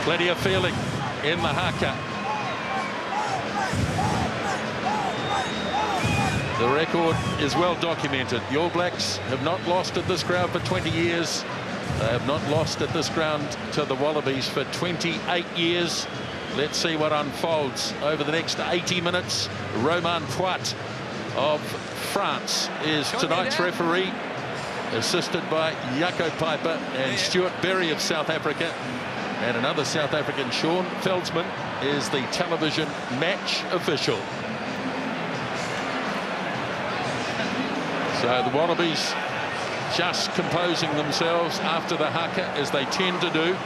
Plenty of feeling in the haka. The record is well documented. The All Blacks have not lost at this ground for 20 years. They have not lost at this ground to the Wallabies for 28 years. Let's see what unfolds over the next 80 minutes. Romain Poit of France is tonight's referee, assisted by Jaco Piper and Stuart Berry of South Africa. And another South African, Sean Veldsman, is the television match official. So the Wallabies just composing themselves after the haka, as they tend to do.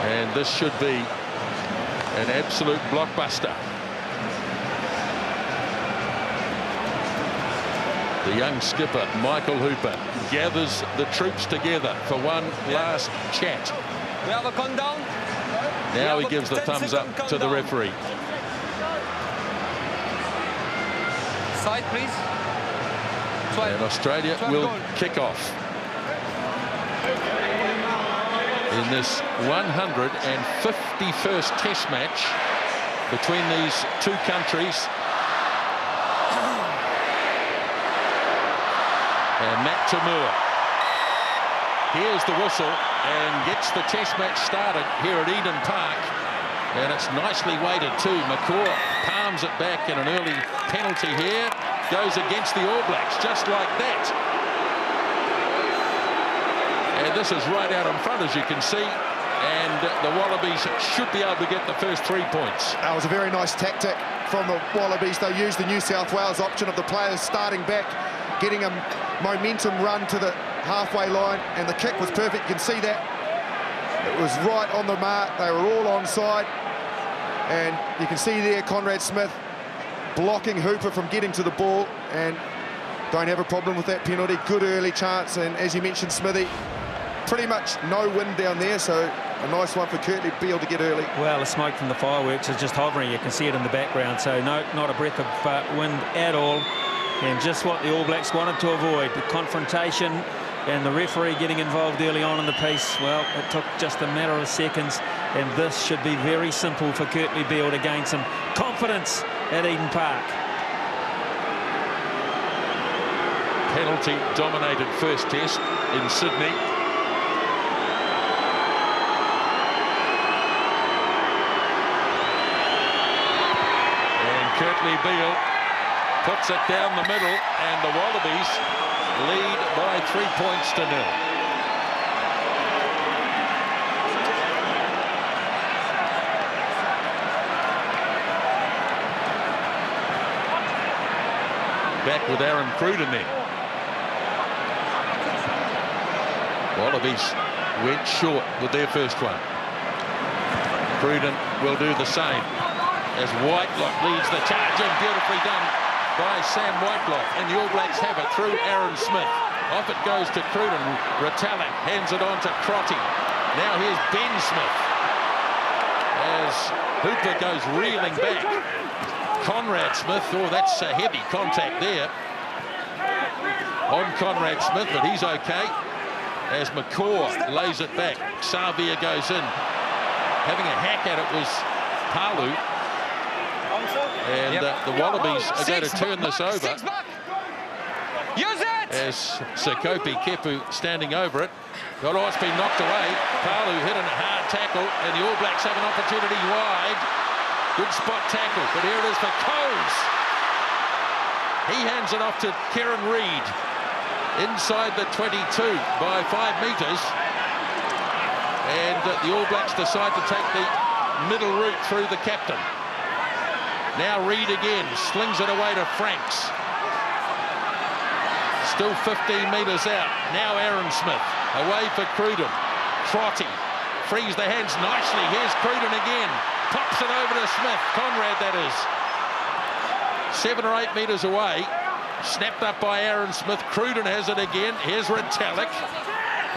And this should be an absolute blockbuster. The young skipper, Michael Hooper, gathers the troops together for one last chat. We have a countdown. Now he gives the thumbs up to the referee. Side, please. And Australia will kick off in this 151st Test match between these two countries. And Matt Tamua hears the whistle and gets the Test match started here at Eden Park. And it's nicely weighted too. McCaw palms it back, in an early penalty here. Goes against the All Blacks, just like that. And this is right out in front, as you can see. And the Wallabies should be able to get the first 3 points. That was a very nice tactic from the Wallabies. They used the New South Wales option of the players starting back, getting a momentum run to the halfway line, and the kick was perfect. You can see that. It was right on the mark. They were all onside. And you can see there Conrad Smith blocking Hooper from getting to the ball, and don't have a problem with that penalty. Good early chance, and as you mentioned, Smithy, pretty much no wind down there, so a nice one for Kurtley Beale to get early. Well, the smoke from the fireworks is just hovering. You can see it in the background, so no, not a breath of wind at all. And just what the All Blacks wanted to avoid, the confrontation and the referee getting involved early on in the piece. Well, it took just a matter of seconds, and this should be very simple for Kurtley Beale to gain some confidence at Eden Park. Penalty-dominated first Test in Sydney. And Kurtley Beale puts it down the middle, and the Wallabies lead by 3 points to 0. Back with Aaron Cruden then. Wallabies went short with their first one. Cruden will do the same as Whitelock leads the charge, and beautifully done by Sam Whitelock, and the All Blacks have it through Aaron Smith. Off it goes to Cruden. Retallick hands it on to Crotty. Now here's Ben Smith as Hooper goes reeling back. Conrad Smith, oh, that's a heavy contact there. on Conrad Smith, but he's okay. As McCaw lays it back, Savia goes in. Having a hack at it was Palu. And the Wallabies are going to turn this over. Use it! As Sekope Kepu standing over it. Oh, it's been knocked away. Palu hit in a hard tackle, and the All Blacks have an opportunity wide. Good spot tackle, but here it is for Coles. He hands it off to Kieran Reid. Inside the 22 by 5 metres. And the All Blacks decide to take the middle route through the captain. Now Reid again, slings it away to Franks. Still 15 metres out. Now Aaron Smith, away for Cruden. Crotty frees the hands nicely. Here's Cruden again. Pops it over to Smith. Conrad, that is. 7 or 8 metres away. Snapped up by Aaron Smith. Cruden has it again. Here's Retallick.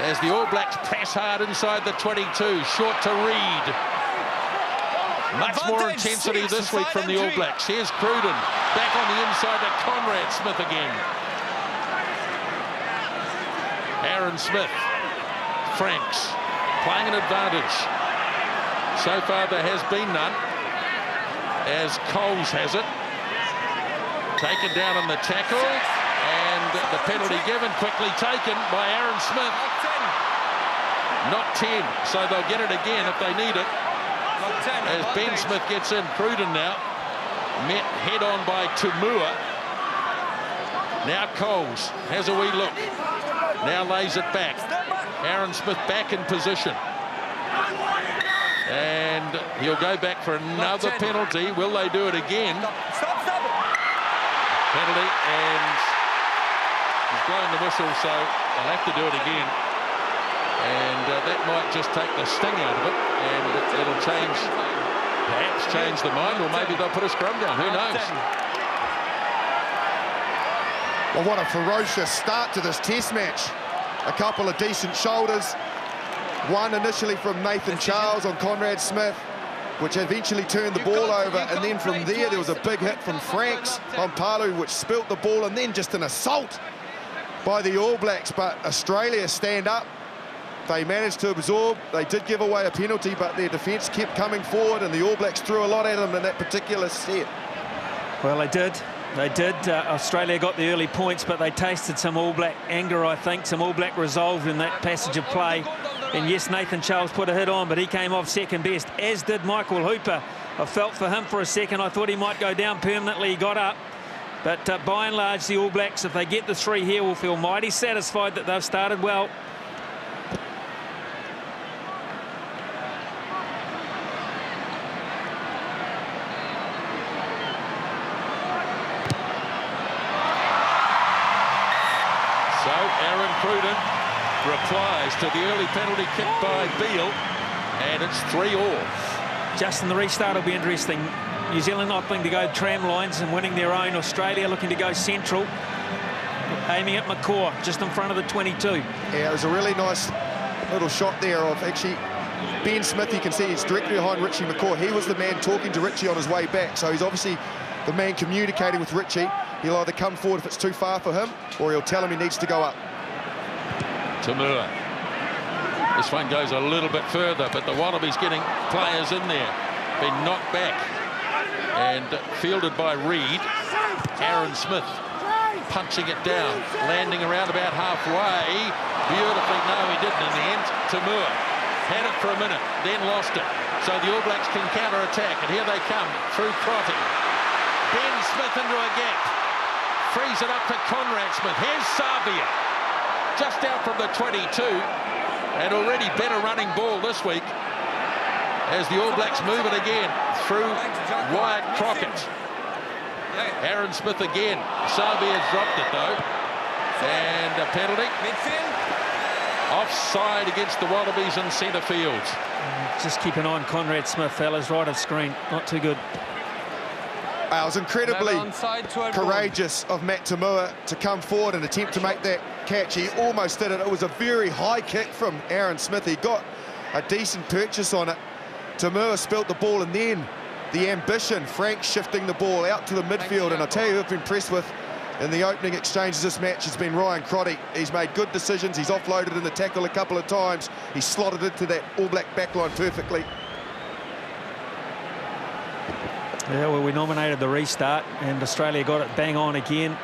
As the All Blacks press hard inside the 22. Short to Reid. Much more intensity this week from the All Blacks. Here's Cruden. Back on the inside to Conrad Smith again. Aaron Smith. Franks. Playing an advantage. So far there has been none. As Coles has it. Taken down on the tackle. And the penalty given. Quickly taken by Aaron Smith. Not 10. So they'll get it again if they need it. As Ben Smith gets in, Cruden now. Met head on by Tumua. Now Coles has a wee look. Now lays it back. Aaron Smith back in position. And he'll go back for another penalty. Will they do it again? Penalty, and he's blowing the whistle, so they'll have to do it again. And that might just take the sting out of it, and it'll change, perhaps change the mind, or maybe they'll put a scrum down. Who knows? Well, what a ferocious start to this test match. A couple of decent shoulders. One initially from Nathan Charles on Conrad Smith, which eventually turned the ball over. And then from there was a big hit from Franks on Palu, which spilt the ball. And then just an assault by the All Blacks. But Australia stand up. They managed to absorb. They did give away a penalty, but their defence kept coming forward, and the All Blacks threw a lot at them in that particular set. Well, they did. They did. Australia got the early points, but they tasted some All Black anger, I think, some All Black resolve in that passage of play. And yes, Nathan Charles put a hit on, but he came off second best, as did Michael Hooper. I felt for him for a second. I thought he might go down permanently. He got up. But by and large, the All Blacks, if they get the 3 here, will feel mighty satisfied that they've started well. Cruden replies to the early penalty kick by Beale, and it's 3-all. Justin, the restart will be interesting. New Zealand opting to go tram lines and winning their own. Australia looking to go central, aiming at McCaw just in front of the 22. Yeah, it was a really nice little shot there of actually Ben Smith. You can see he's directly behind Richie McCaw. He was the man talking to Richie on his way back, so he's obviously the man communicating with Richie. He'll either come forward if it's too far for him, or he'll tell him he needs to go up. Tumua. This one goes a little bit further, but the Wallabies getting players in there. Been knocked back and fielded by Reid. Aaron Smith punching it down, landing around about halfway. Beautifully, no, he didn't in the end. Tumua had it for a minute, then lost it. So the All Blacks can counter-attack, and here they come through Crotty. Ben Smith into a gap. Frees it up to Conrad Smith. Here's Savia. Just out from the 22, and already better running ball this week as the All Blacks move it again through Wyatt Crockett. Aaron Smith again. Savia's dropped it though, and a penalty. Offside against the Wallabies in centre field. Just keep an eye on Conrad Smith, fellas, right of screen. Not too good. It was incredibly courageous of Matt Tumua to come forward and attempt to make that catch. He almost did it. It was a very high kick from Aaron Smith. He got a decent purchase on it. Tumua spilt the ball, and then the ambition, Frank shifting the ball out to the midfield. And I tell you who I've been impressed with in the opening exchange of this match has been Ryan Crotty. He's made good decisions. He's offloaded in the tackle a couple of times. He's slotted into that All Black backline perfectly. Yeah, well, we nominated the restart, and Australia got it bang on again.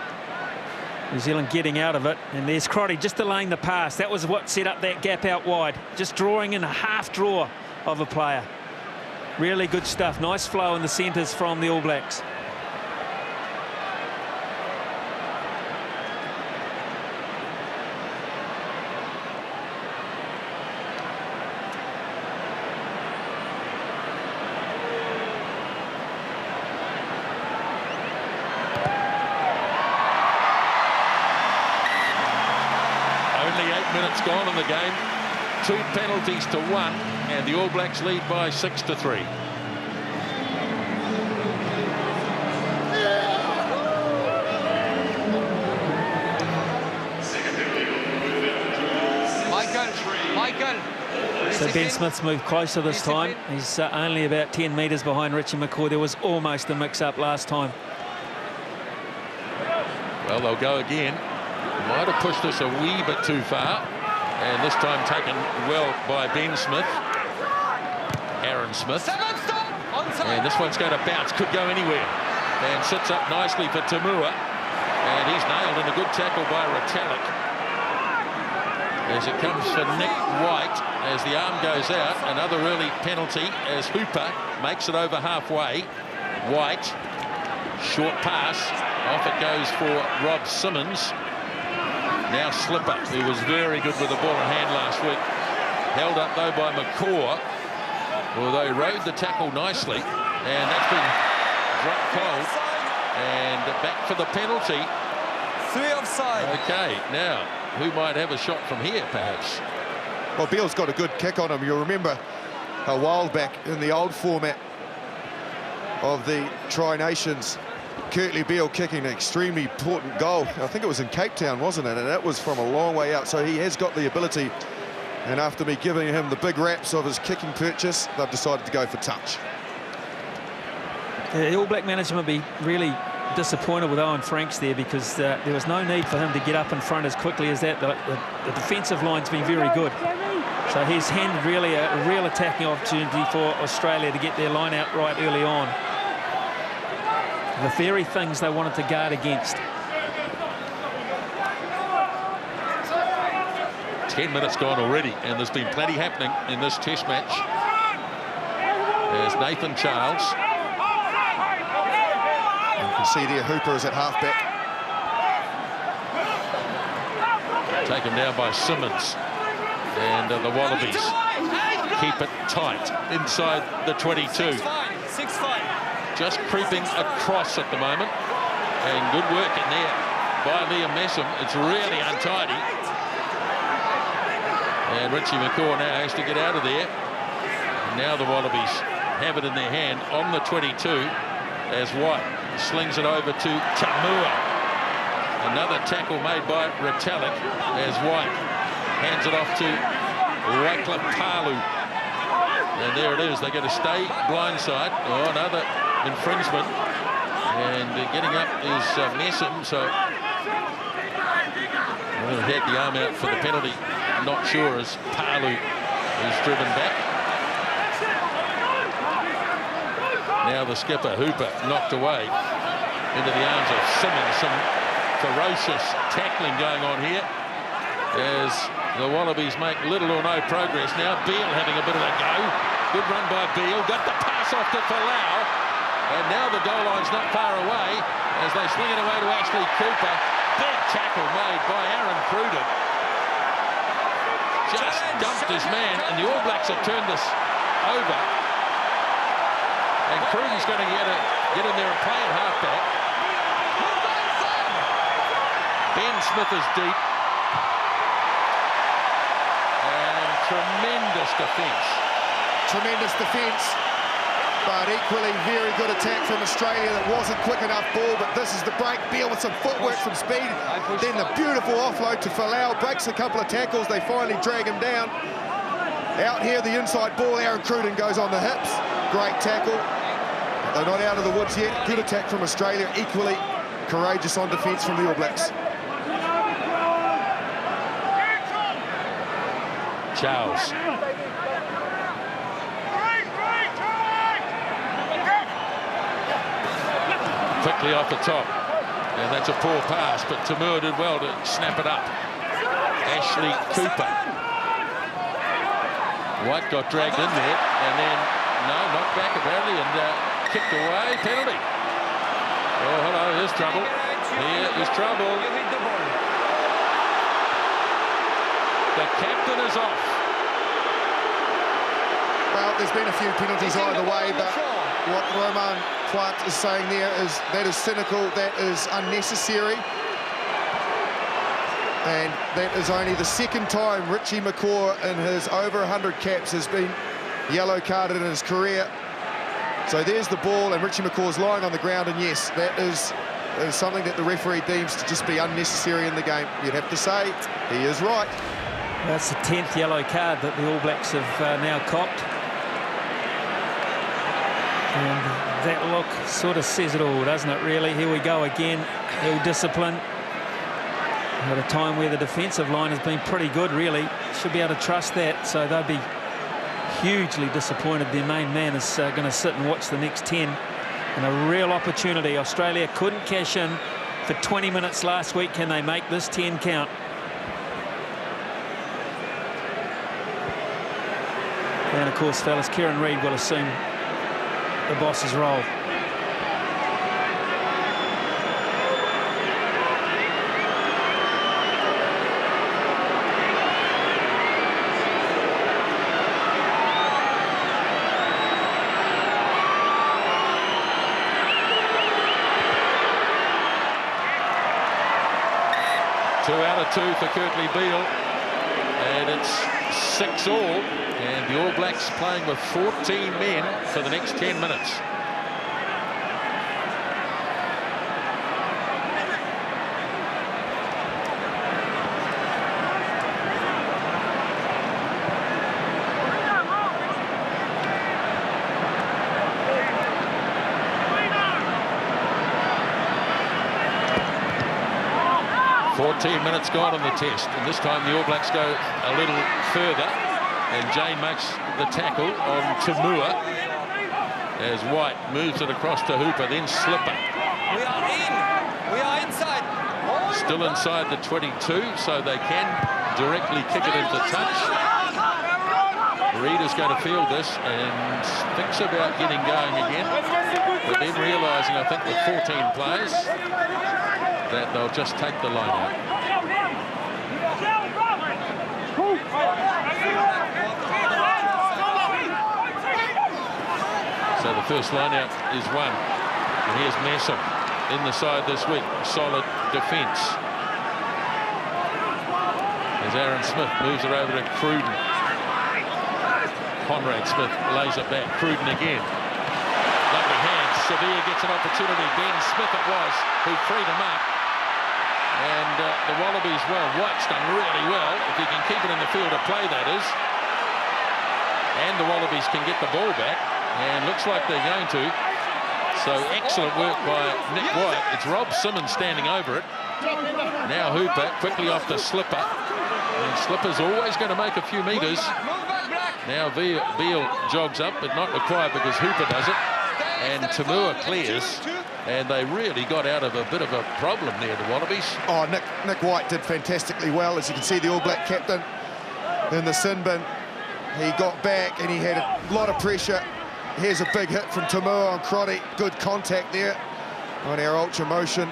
New Zealand getting out of it, and there's Crotty just delaying the pass. That was what set up that gap out wide, just drawing in a half draw of a player. Really good stuff. Nice flow in the centres from the All Blacks. Minutes gone in the game, 2 penalties to 1, and the All Blacks lead by 6-3. Michael. So Ben Smith's moved closer this time. He's only about 10 metres behind Richie McCaw. There was almost a mix-up last time. Well, they'll go again. Might have pushed this a wee bit too far, and this time taken well by Ben Smith. Aaron Smith. And this one's going to bounce, could go anywhere. And sits up nicely for Tamua. And he's nailed in a good tackle by Retallick. As it comes for Nick White, as the arm goes out, another early penalty as Hooper makes it over halfway. White, short pass, off it goes for Rob Simmons. Now Slipper, who was very good with the ball in hand last week. Held up, though, by McCaw, although he rode the tackle nicely. And that's been dropped cold. And back for the penalty. 3 offside. OK, now, who might have a shot from here, perhaps? Well, Beale's got a good kick on him. You'll remember a while back in the old format of the Tri-Nations, Kurtley Beale kicking an extremely important goal. I think it was in Cape Town, wasn't it? And that was from a long way out, so he has got the ability. And after me giving him the big raps of his kicking purchase, they've decided to go for touch. The All Black management will be really disappointed with Owen Franks there, because there was no need for him to get up in front as quickly as that. The defensive line's been very good. So he's handed really a real attacking opportunity for Australia to get their line out right early on. The very things they wanted to guard against. 10 minutes gone already, and there's been plenty happening in this test match. There's Nathan Charles. You can see there Hooper is at halfback. Taken down by Simmons. And the Wallabies keep it tight inside the 22. 6-5. Just creeping across at the moment. And good work in there by Liam Messam. It's really untidy. And Richie McCaw now has to get out of there. And now the Wallabies have it in their hand on the 22 as White slings it over to Tamua. Another tackle made by Retallick as White hands it off to Wycliffe Palu. And there it is. They're going to stay blindside. Oh, another infringement. And getting up is Messam. So well, had the arm out for the penalty. I'm not sure as Palu is driven back. Now the skipper, Hooper, knocked away into the arms of Simmons. Some ferocious tackling going on here as the Wallabies make little or no progress. Now Beale having a bit of a go. Good run by Beale. Got the pass off to Falau. And now the goal line's not far away as they swing it away to Ashley Cooper. Big tackle made by Aaron Cruden. Just dumped his man, and the All Blacks have turned this over. And Cruden's going to get in there and play at halfback. Ben Smith is deep. And tremendous defence. Tremendous defence, but equally very good attack from Australia. That wasn't quick enough ball, but this is the break. Beale with some footwork, some speed. Then the beautiful offload to Falau. Breaks a couple of tackles. They finally drag him down. Out here, the inside ball. Aaron Cruden goes on the hips. Great tackle. They're not out of the woods yet. Good attack from Australia. Equally courageous on defence from the All Blacks. Charles. Quickly off the top. And that's a poor pass, but Tamur did well to snap it up. Ashley Cooper. White got dragged in there, and then, no, knocked back apparently, and kicked away. Penalty. Oh, hello, here's trouble. Here is trouble. The captain is off. Well, there's been a few penalties either way, but what Roman Quart is saying there is that is cynical, that is unnecessary. And that is only the second time Richie McCaw in his over 100 caps has been yellow carded in his career. So there's the ball, and Richie McCaw's lying on the ground, and yes, that is something that the referee deems to just be unnecessary in the game. You'd have to say he is right. That's the 10th yellow card that the All Blacks have now copped. And that look sort of says it all, doesn't it, really? Here we go again, ill discipline. At a time where the defensive line has been pretty good, really. Should be able to trust that, so they'll be hugely disappointed. Their main man is going to sit and watch the next 10. And a real opportunity. Australia couldn't cash in for 20 minutes last week. Can they make this 10 count? And, of course, fellas, Kieran Reid will assume the boss's role. Two out of two for Kirtley Beale, and it's 6-all, and the All Blacks playing with 14 men for the next 10 minutes. Minutes gone on the test, and this time the All Blacks go a little further, and Jane makes the tackle on Tamur as White moves it across to Hooper, then Slipper. We are in. We are inside. Still inside the 22, so they can directly kick it into touch. Reid is going to field this and thinks about getting going again, but then realising, I think, with 14 players, that they'll just take the line out. So the first line out is one. And here's Messam in the side this week. Solid defence. As Aaron Smith moves it over to Cruden. Conrad Smith lays it back. Cruden again. Lovely hands. Sevilla gets an opportunity. Ben Smith it was who freed him up. And the Wallabies, well, White's done really well, if he can keep it in the field of play, that is. And the Wallabies can get the ball back, and looks like they're going to. So excellent work by Nick White. It's Rob Simmons standing over it. Now Hooper, quickly off to Slipper. And Slipper's always going to make a few metres. Now Beale jogs up, but not required because Hooper does it. And Tamur clears. And they really got out of a bit of a problem there, the Wallabies. Oh, Nick White did fantastically well. As you can see, the All Black captain in the sin bin. He got back and he had a lot of pressure. Here's a big hit from Tamur on Crotty. Good contact there on our ultra motion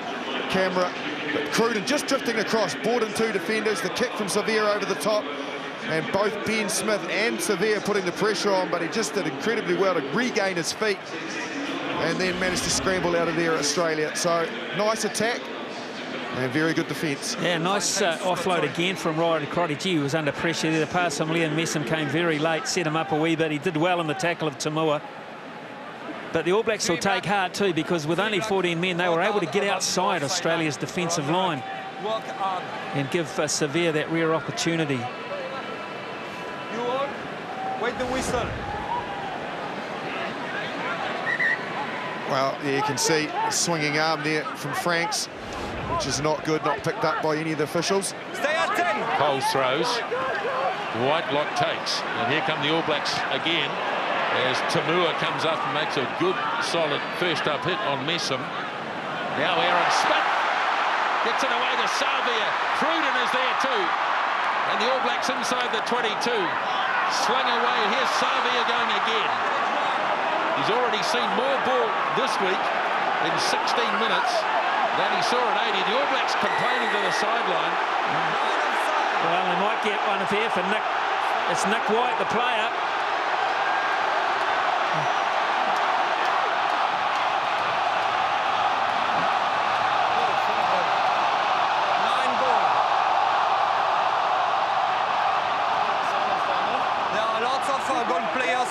camera. But Cruden just drifting across, brought in two defenders. The kick from Sevilla over the top. And both Ben Smith and Sevilla putting the pressure on, but he just did incredibly well to regain his feet. And then managed to scramble out of there, Australia. So, nice attack and very good defence. Yeah, nice offload again from Ryder Crotty. Gee, he was under pressure there. The pass from Liam Messam came very late, set him up a wee bit. He did well in the tackle of Tamur. But the All Blacks will take heart too, because with only 14 men, they were able to get outside Australia's defensive line and give Sevilla that rare opportunity. You all wait the whistle. Well, yeah, you can see a swinging arm there from Franks, which is not good, not picked up by any of the officials. Stay at 10. Coles throws. Whitelock takes. And here come the All Blacks again as Tamua comes up and makes a good, solid first-up hit on Messam. Now Aaron Smith gets it away to Savia. Cruden is there too. And the All Blacks inside the 22. Swung away. Here's Savia going again. He's already seen more ball this week in 16 minutes than he saw at 80. The All Blacks complaining to the sideline. Well, they might get one here for Nick. It's Nick White, the player.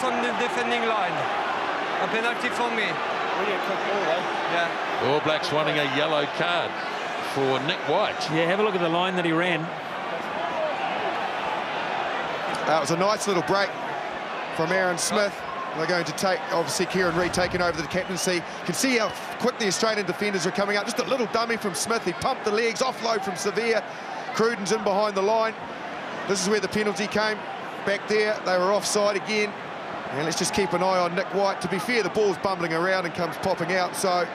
On the defending line. A penalty for me. Yeah. All Blacks wanting a yellow card for Nick White. Yeah, have a look at the line that he ran. That was a nice little break from Aaron Smith. They're going to take, obviously, Kieran Reid taking over the captaincy. You can see how quick the Australian defenders are coming up. Just a little dummy from Smith. He pumped the legs, offload from Severe. Cruden's in behind the line. This is where the penalty came. Back there, they were offside again. And let's just keep an eye on Nick White. To be fair, the ball's bumbling around and comes popping out, so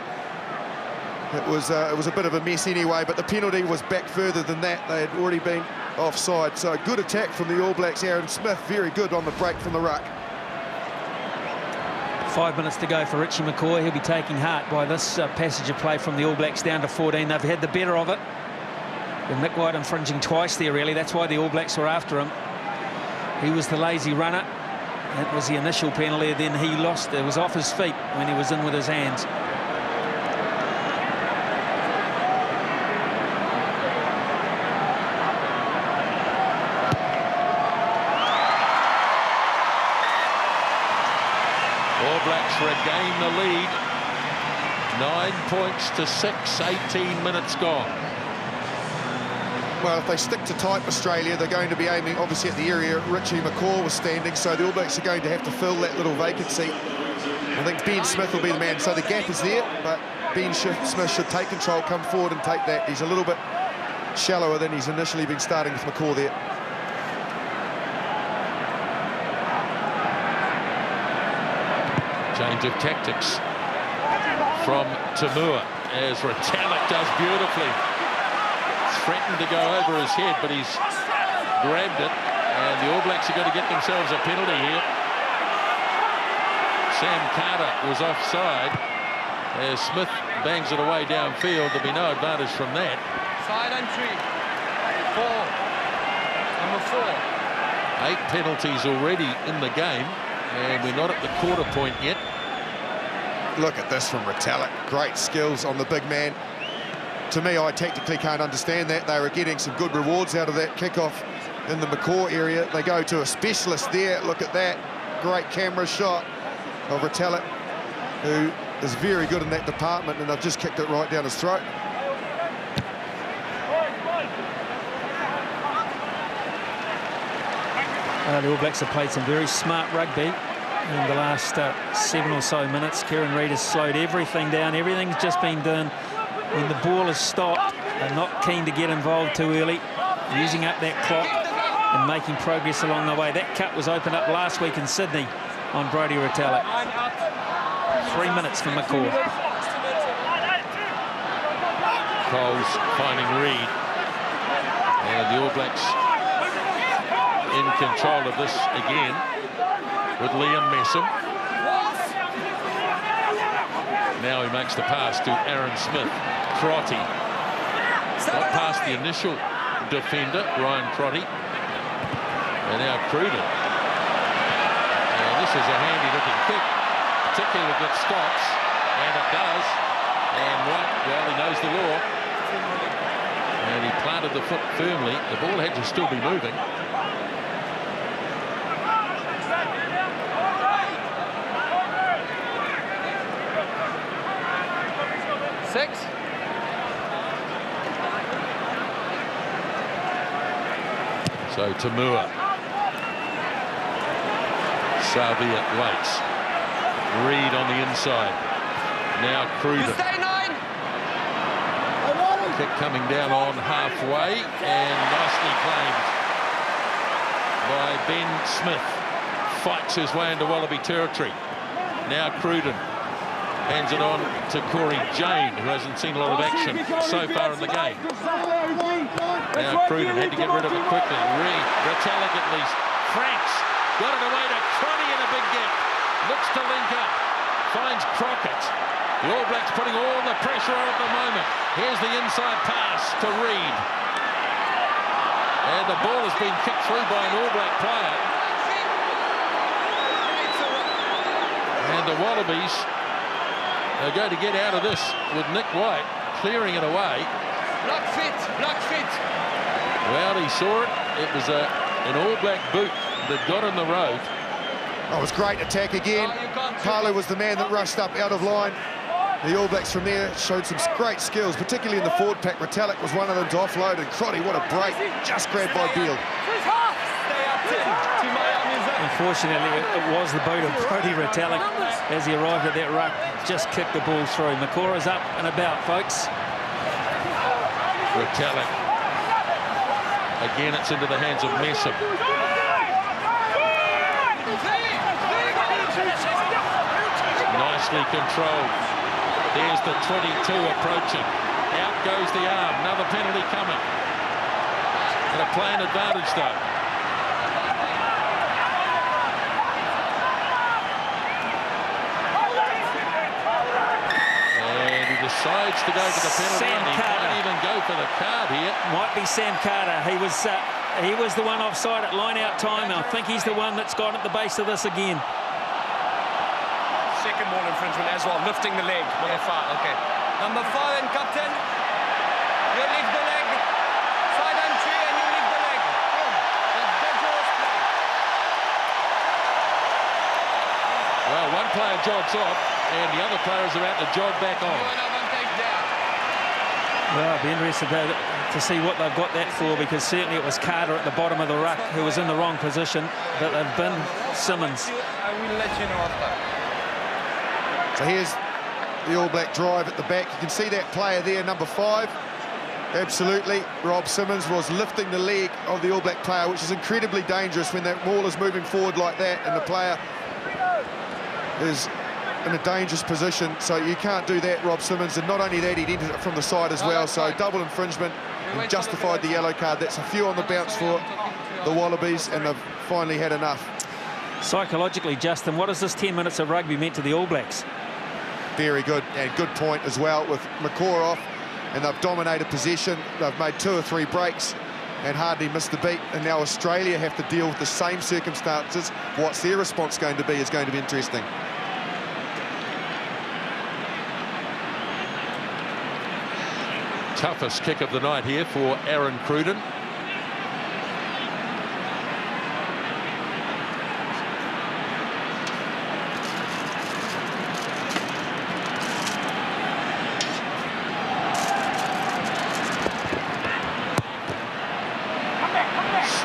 it was a bit of a mess anyway, but the penalty was back further than that. They had already been offside, so good attack from the All Blacks. Aaron Smith, very good on the break from the ruck. 5 minutes to go for Richie McCaw. He'll be taking heart by this passage of play from the All Blacks down to 14. They've had the better of it. With Nick White infringing twice there, really. That's why the All Blacks were after him. He was the lazy runner. That was the initial penalty, then he lost. It was off his feet when he was in with his hands. All Blacks regain the lead. 9 points to 6, 18 minutes gone. Well, if they stick to type Australia, they're going to be aiming, obviously, at the area Richie McCaw was standing, so the All Blacks are going to have to fill that little vacancy. I think Ben Smith will be the man. So the gap is there, but Ben Smith should take control, come forward and take that. He's a little bit shallower than he's initially been starting with McCaw there. Change of tactics from Tamua as Retallick does beautifully. Threatened to go over his head, but he's grabbed it, and the All Blacks are going to get themselves a penalty here. Sam Carter was offside as Smith bangs it away downfield. There'll be no advantage from that. Side entry. 4. Number 4. 8 penalties already in the game, and we're not at the quarter point yet. Look at this from Retallick. Great skills on the big man. To me, I tactically can't understand that. They were getting some good rewards out of that kickoff in the McCaw area. They go to a specialist there. Look at that. Great camera shot of Retallick, who is very good in that department, and they've just kicked it right down his throat. The All Blacks have played some very smart rugby in the last 7 or so minutes. Kieran Reid has slowed everything down. Everything's just been done. When the ball is stopped, they're not keen to get involved too early, using up that clock and making progress along the way. That cut was opened up last week in Sydney on Brodie Retallick. 3 minutes for McCaw. Coles finding Reid. And the All Blacks in control of this again with Liam Messam. Now he makes the pass to Aaron Smith. Crotty got past the initial defender, Ryan Crotty. And now Cruden. And this is a handy-looking kick, particularly if it stops, and it does. And White, well, he knows the law. And he planted the foot firmly. The ball had to still be moving. So Tamua. Savia waits. Reid on the inside. Now You Cruden. stay 9. Kick coming down on halfway and nicely claimed by Ben Smith. Fights his way into Wallaby territory. Now Cruden hands it on to Corey Jane, who hasn't seen a lot of action so far in the game. Now Cruden had to get rid of it quickly. Retallick at least. Franks got it away to Cronny in a big gap. Looks to link up. Finds Crockett. The All Blacks putting all the pressure on at the moment. Here's the inside pass to Reid. And the ball has been kicked through by an All Black player. And the Wallabies are going to get out of this with Nick White clearing it away. Block fit, block fit. Well, he saw it. It was an All Black boot that got in the road. Oh, it was great attack again. Palu was the man that rushed up out of line. The All Blacks from there showed some great skills, particularly in the forward pack. Retallick was one of them to offload, and Crotty, what a break, just grabbed by Beale. Unfortunately, it was the boot of Brodie Retallick as he arrived at that ruck, just kicked the ball through. McCaw is up and about, folks. Retallick. Again, it's into the hands of Messam. Nicely controlled. There's the 22 approaching. Out goes the arm. Another penalty coming. And a playing advantage, though. And he decides to go for the penalty. And he might even go for the card here. Might be Sam Carter. He was the one offside at line-out time. I think he's the one that's gone at the base of this again. Second ball infringement as well, lifting the leg. Number 5, okay. Number 5 and captain. You lift the leg. Side entry and you lift the leg. That's dangerous play. Well, one player jogs off and the other player is about to jog back on. You want advantage there. Well, I'd be interested to see what they've got that for, because certainly it was Carter at the bottom of the ruck who was in the wrong position, but they've been Simmons. I will let you know after. So here's the All Black drive at the back. You can see that player there, number 5. Absolutely, Rob Simmons was lifting the leg of the All Black player, which is incredibly dangerous when that ball is moving forward like that and the player is in a dangerous position. So you can't do that, Rob Simmons. And not only that, he'd entered it from the side as well. So double infringement and justified the yellow card. That's a few on the bounce for the Wallabies, and they've finally had enough. Psychologically, Justin, what has this 10 minutes of rugby meant to the All Blacks? Very good, and good point as well with McCaw off, and they've dominated possession. They've made 2 or 3 breaks and hardly missed the beat, and now Australia have to deal with the same circumstances. What's their response going to be is going to be interesting. Toughest kick of the night here for Aaron Cruden.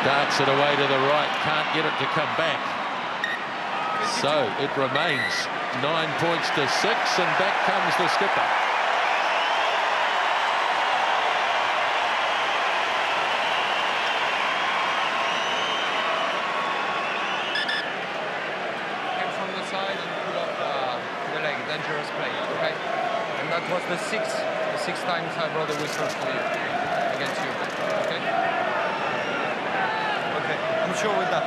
Starts it away to the right, can't get it to come back. So it remains 9 points to 6, and back comes the skipper. Came from the side and pull up the leg, dangerous play, okay? And that was the sixth time I brought the whistle for you, against you, okay? I'm sure with that.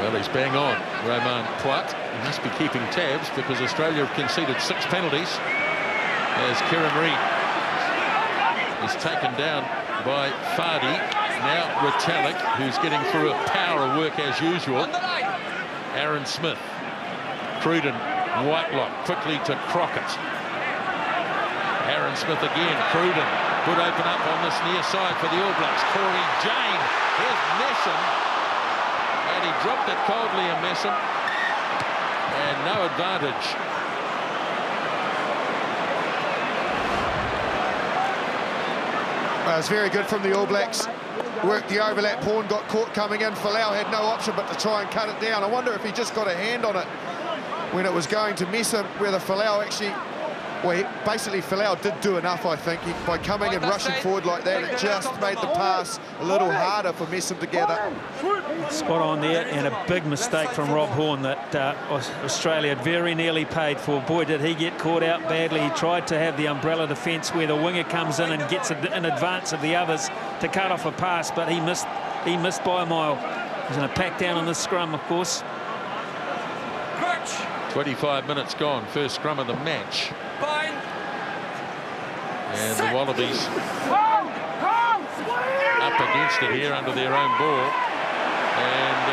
Well, he's bang on, Romain Poit. He must be keeping tabs because Australia have conceded 6 penalties as Kieran Reid is taken down by Fardy. Now Retallick, who's getting through a power of work as usual. Aaron Smith. Cruden, Whitelock, quickly to Crockett. Aaron Smith again, Cruden. Could open up on this near side for the All Blacks. Corey Jane. Here's Messam. And he dropped it coldly in Messam. And no advantage. It was very good from the All Blacks. Worked the overlap, Horn got caught coming in. Folau had no option but to try and cut it down. I wonder if he just got a hand on it when it was going to miss him, where the Folau actually, well, basically Folau did do enough, I think, by coming and rushing forward like that. It just made the pass a little harder for Messam to gather. Spot on there, and a big mistake from Rob Horne that Australia very nearly paid for. Boy, did he get caught out badly. He tried to have the umbrella defence where the winger comes in and gets in advance of the others to cut off a pass, but he missed by a mile. He's going to pack down on this scrum, of course. 25 minutes gone, first scrum of the match. And the Wallabies up against it here under their own ball. And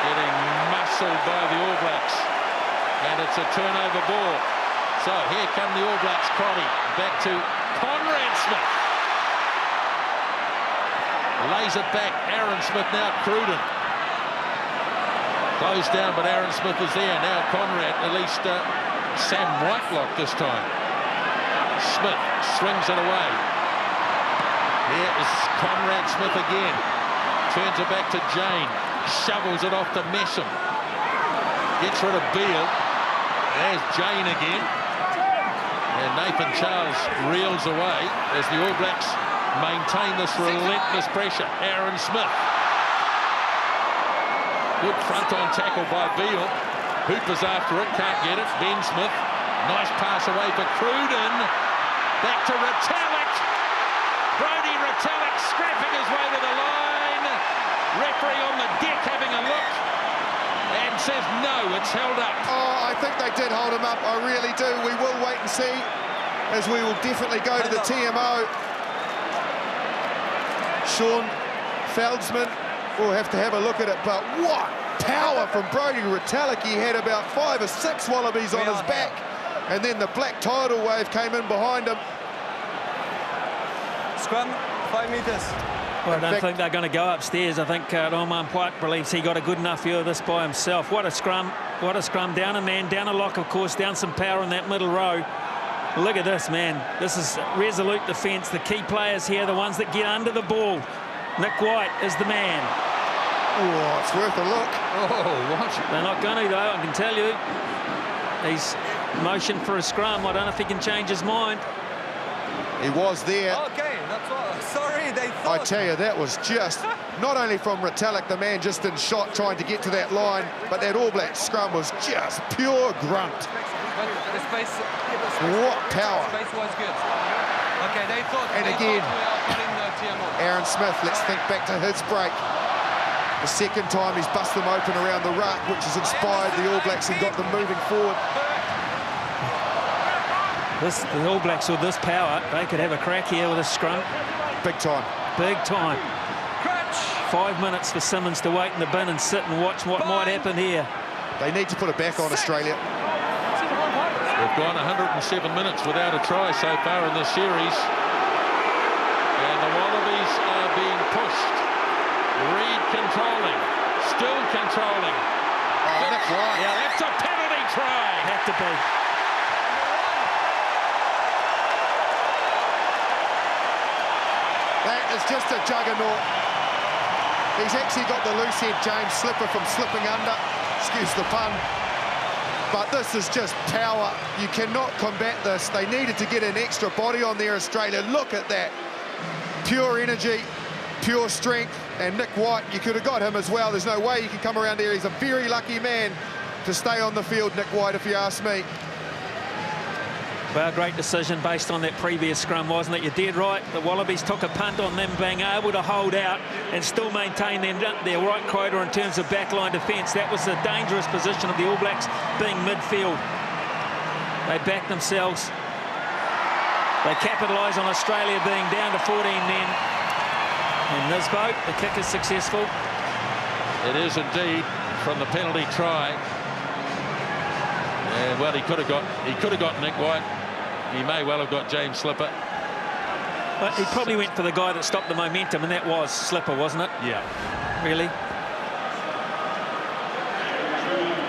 getting muscled by the All Blacks. And it's a turnover ball. So here come the All Blacks, Crotty. Back to Conrad Smith. Lays it back. Aaron Smith now, Cruden. Closed down, but Aaron Smith is there. Now Conrad, at least Sam Whitelock this time. Smith swings it away. Here is Conrad Smith again. Turns it back to Jane. Shovels it off to Messam. Gets rid of Beale. There's Jane again. And Nathan Charles reels away as the All Blacks maintain this relentless pressure. Aaron Smith. Good front-on tackle by Beale. Hooper's after it, can't get it. Ben Smith. Nice pass away for Cruden. Back to Retallick. Brodie Retallick scrapping his way to the line. Referee on the deck having a look and says no, it's held up. Oh, I think they did hold him up. I really do. We will wait and see, as we will definitely go to the TMO. Sean Feldsman will have to have a look at it, but what power from Brodie Retallick. He had about 5 or 6 Wallabies on his back, and then the black tidal wave came in behind him. Scrum, 5 meters. Well, I don't think they're going to go upstairs. I think Roman White believes he got a good enough view of this by himself. What a scrum. What a scrum. Down a man, down a lock, of course, down some power in that middle row. Look at this, man. This is resolute defence. The key players here, the ones that get under the ball. Nick White is the man. Oh, it's worth a look. Oh, what? They're not going to, though, I can tell you. He's motioned for a scrum. I don't know if he can change his mind. He was there. Okay, that's all. Sorry, they thought. I tell you, that was just, not only from Retallick, the man just in shot trying to get to that line, but that All Black scrum was just pure grunt. But the space, What power. The space was good. Okay, they thought. And they again, thought we are putting the TMO. Aaron Smith, let's think back to his break. The second time he's busted them open around the ruck, which has inspired the All Blacks and got them moving forward. The All Blacks with this power, they could have a crack here with a scrum. Big time. Big time. 5 minutes for Simmons to wait in the bin and sit and watch what might happen here. They need to put it back on Australia. They've gone 107 minutes without a try so far in this series. And the Wallabies are being pushed. Reed controlling. Still controlling. Oh, Nick White. Yeah, that's a penalty try. Had to be. That is just a juggernaut. He's actually got the loose head James Slipper from slipping under. Excuse the pun. But this is just power. You cannot combat this. They needed to get an extra body on there, Australia. Look at that. Pure energy, pure strength. And Nick White, you could have got him as well. There's no way you can come around here. He's a very lucky man to stay on the field, Nick White, if you ask me. Well, great decision based on that previous scrum, wasn't it? You're dead right. The Wallabies took a punt on them being able to hold out and still maintain their right quota in terms of backline defence. That was a dangerous position of the All Blacks being midfield. They backed themselves. They capitalise on Australia being down to 14 men. And Nisbo, the kick is successful. It is indeed from the penalty try. And well, he could have got Nick White. He may well have got James Slipper. But he probably went for the guy that stopped the momentum, and that was Slipper, wasn't it? Yeah. Really?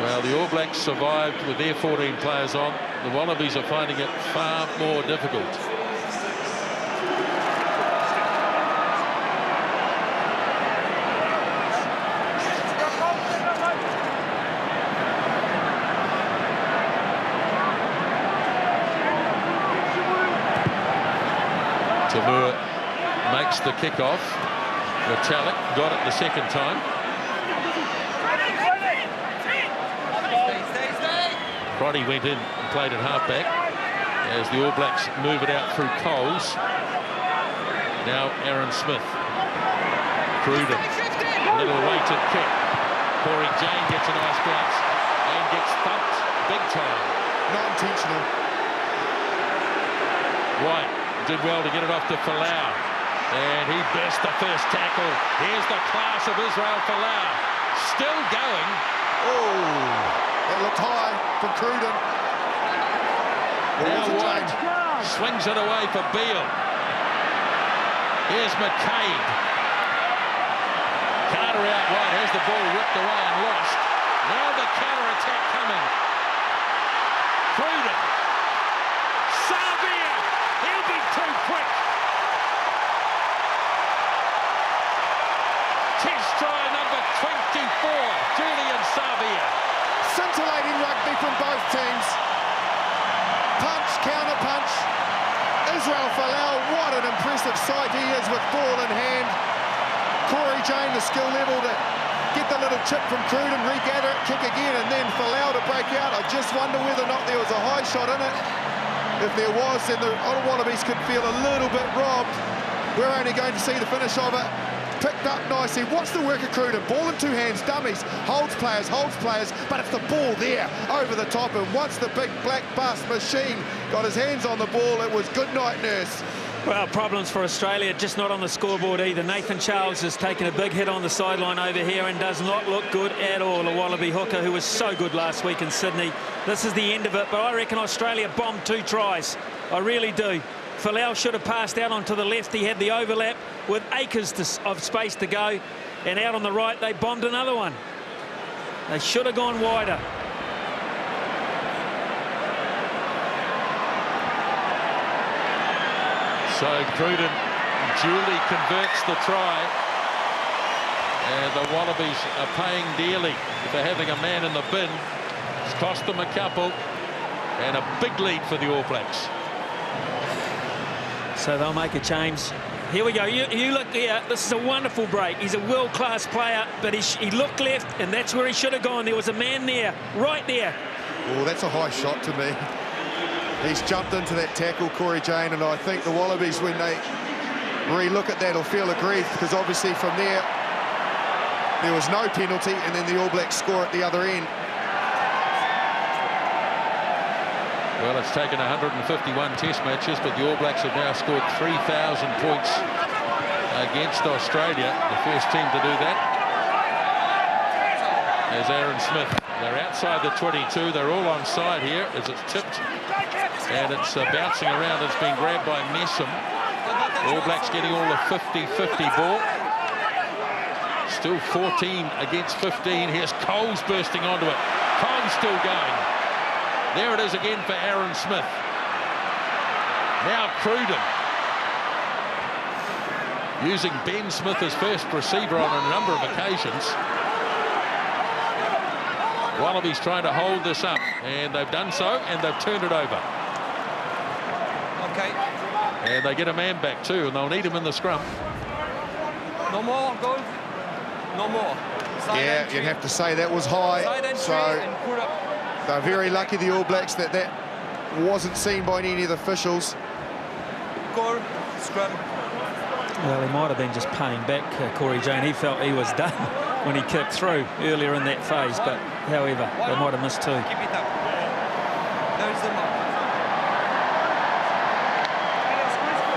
Well, the All Blacks survived with their 14 players on. The Wallabies are finding it far more difficult. makes the kick-off. Metallic got it the second time. Crotty went in and played at halfback as the All Blacks move it out through Coles. Now Aaron Smith. Cruden. Little weighted kick. Corey Jane gets a nice bounce and gets thumped big time. Not intentional. White did well to get it off to Folau. And he burst the first tackle. Here's the class of Israel Folau. Still going. Oh, that looked high from Cruden. Now White swings it away for Beale. Here's McCaw. Carter out wide, has the ball ripped away and lost. Now the counter-attack coming. Cruden. Savia. He'll be too quick. Test try number 24, Julian Savia. Scintillating rugby from both teams. Punch, counter punch. Israel Folau, what an impressive sight he is with ball in hand. Corey Jane, the skill level to get the little chip from Cruden, regather it, kick again, and then Folau to break out. I just wonder whether or not there was a high shot in it. If there was, then the Wallabies could feel a little bit robbed. We're only going to see the finish of it. Picked up nicely. What's the work of Cruden? Ball in two hands, dummies, holds players, but it's the ball there over the top. And once the big black bus machine got his hands on the ball, it was good night, nurse. Well, problems for Australia, just not on the scoreboard either. Nathan Charles has taken a big hit on the sideline over here and does not look good at all. A Wallaby hooker who was so good last week in Sydney. This is the end of it, but I reckon Australia bombed 2 tries. I really do. Folau should have passed out onto the left. He had the overlap with acres of space to go. And out on the right, they bombed another one. They should have gone wider. So Cruden duly converts the try. And the Wallabies are paying dearly for having a man in the bin. It's cost them a couple. And a big lead for the All Blacks. So they'll make a change. Here we go. You look here. This is a wonderful break. He's a world-class player, but he looked left, and that's where he should have gone. There was a man there, right there. Oh, that's a high shot to me. He's jumped into that tackle, Corey Jane, and I think the Wallabies, when they re-look at that, will feel aggrieved, because obviously from there was no penalty, and then the All Blacks score at the other end. Well, it's taken 151 test matches, but the All Blacks have now scored 3,000 points against Australia. The first team to do that is Aaron Smith. They're outside the 22. They're all on side here as it's tipped. And it's bouncing around. It's been grabbed by Messam. All Blacks getting all the 50-50 ball. Still 14 against 15. Here's Coles bursting onto it. Coles still going. There it is again for Aaron Smith. Now Cruden. Using Ben Smith as first receiver on a number of occasions. Wallabies trying to hold this up. And they've done so, and they've turned it over. Okay. And they get a man back too, and they'll need him in the scrum. No more, goal. No more. Yeah, you'd have to say that was high. So they're very lucky, the All Blacks, that wasn't seen by any of the officials. Goal, scrum. Well, he might have been just paying back Corey Jane. He felt he was done when he kicked through earlier in that phase, but however, they might have missed 2. Keep it up. There's the mark.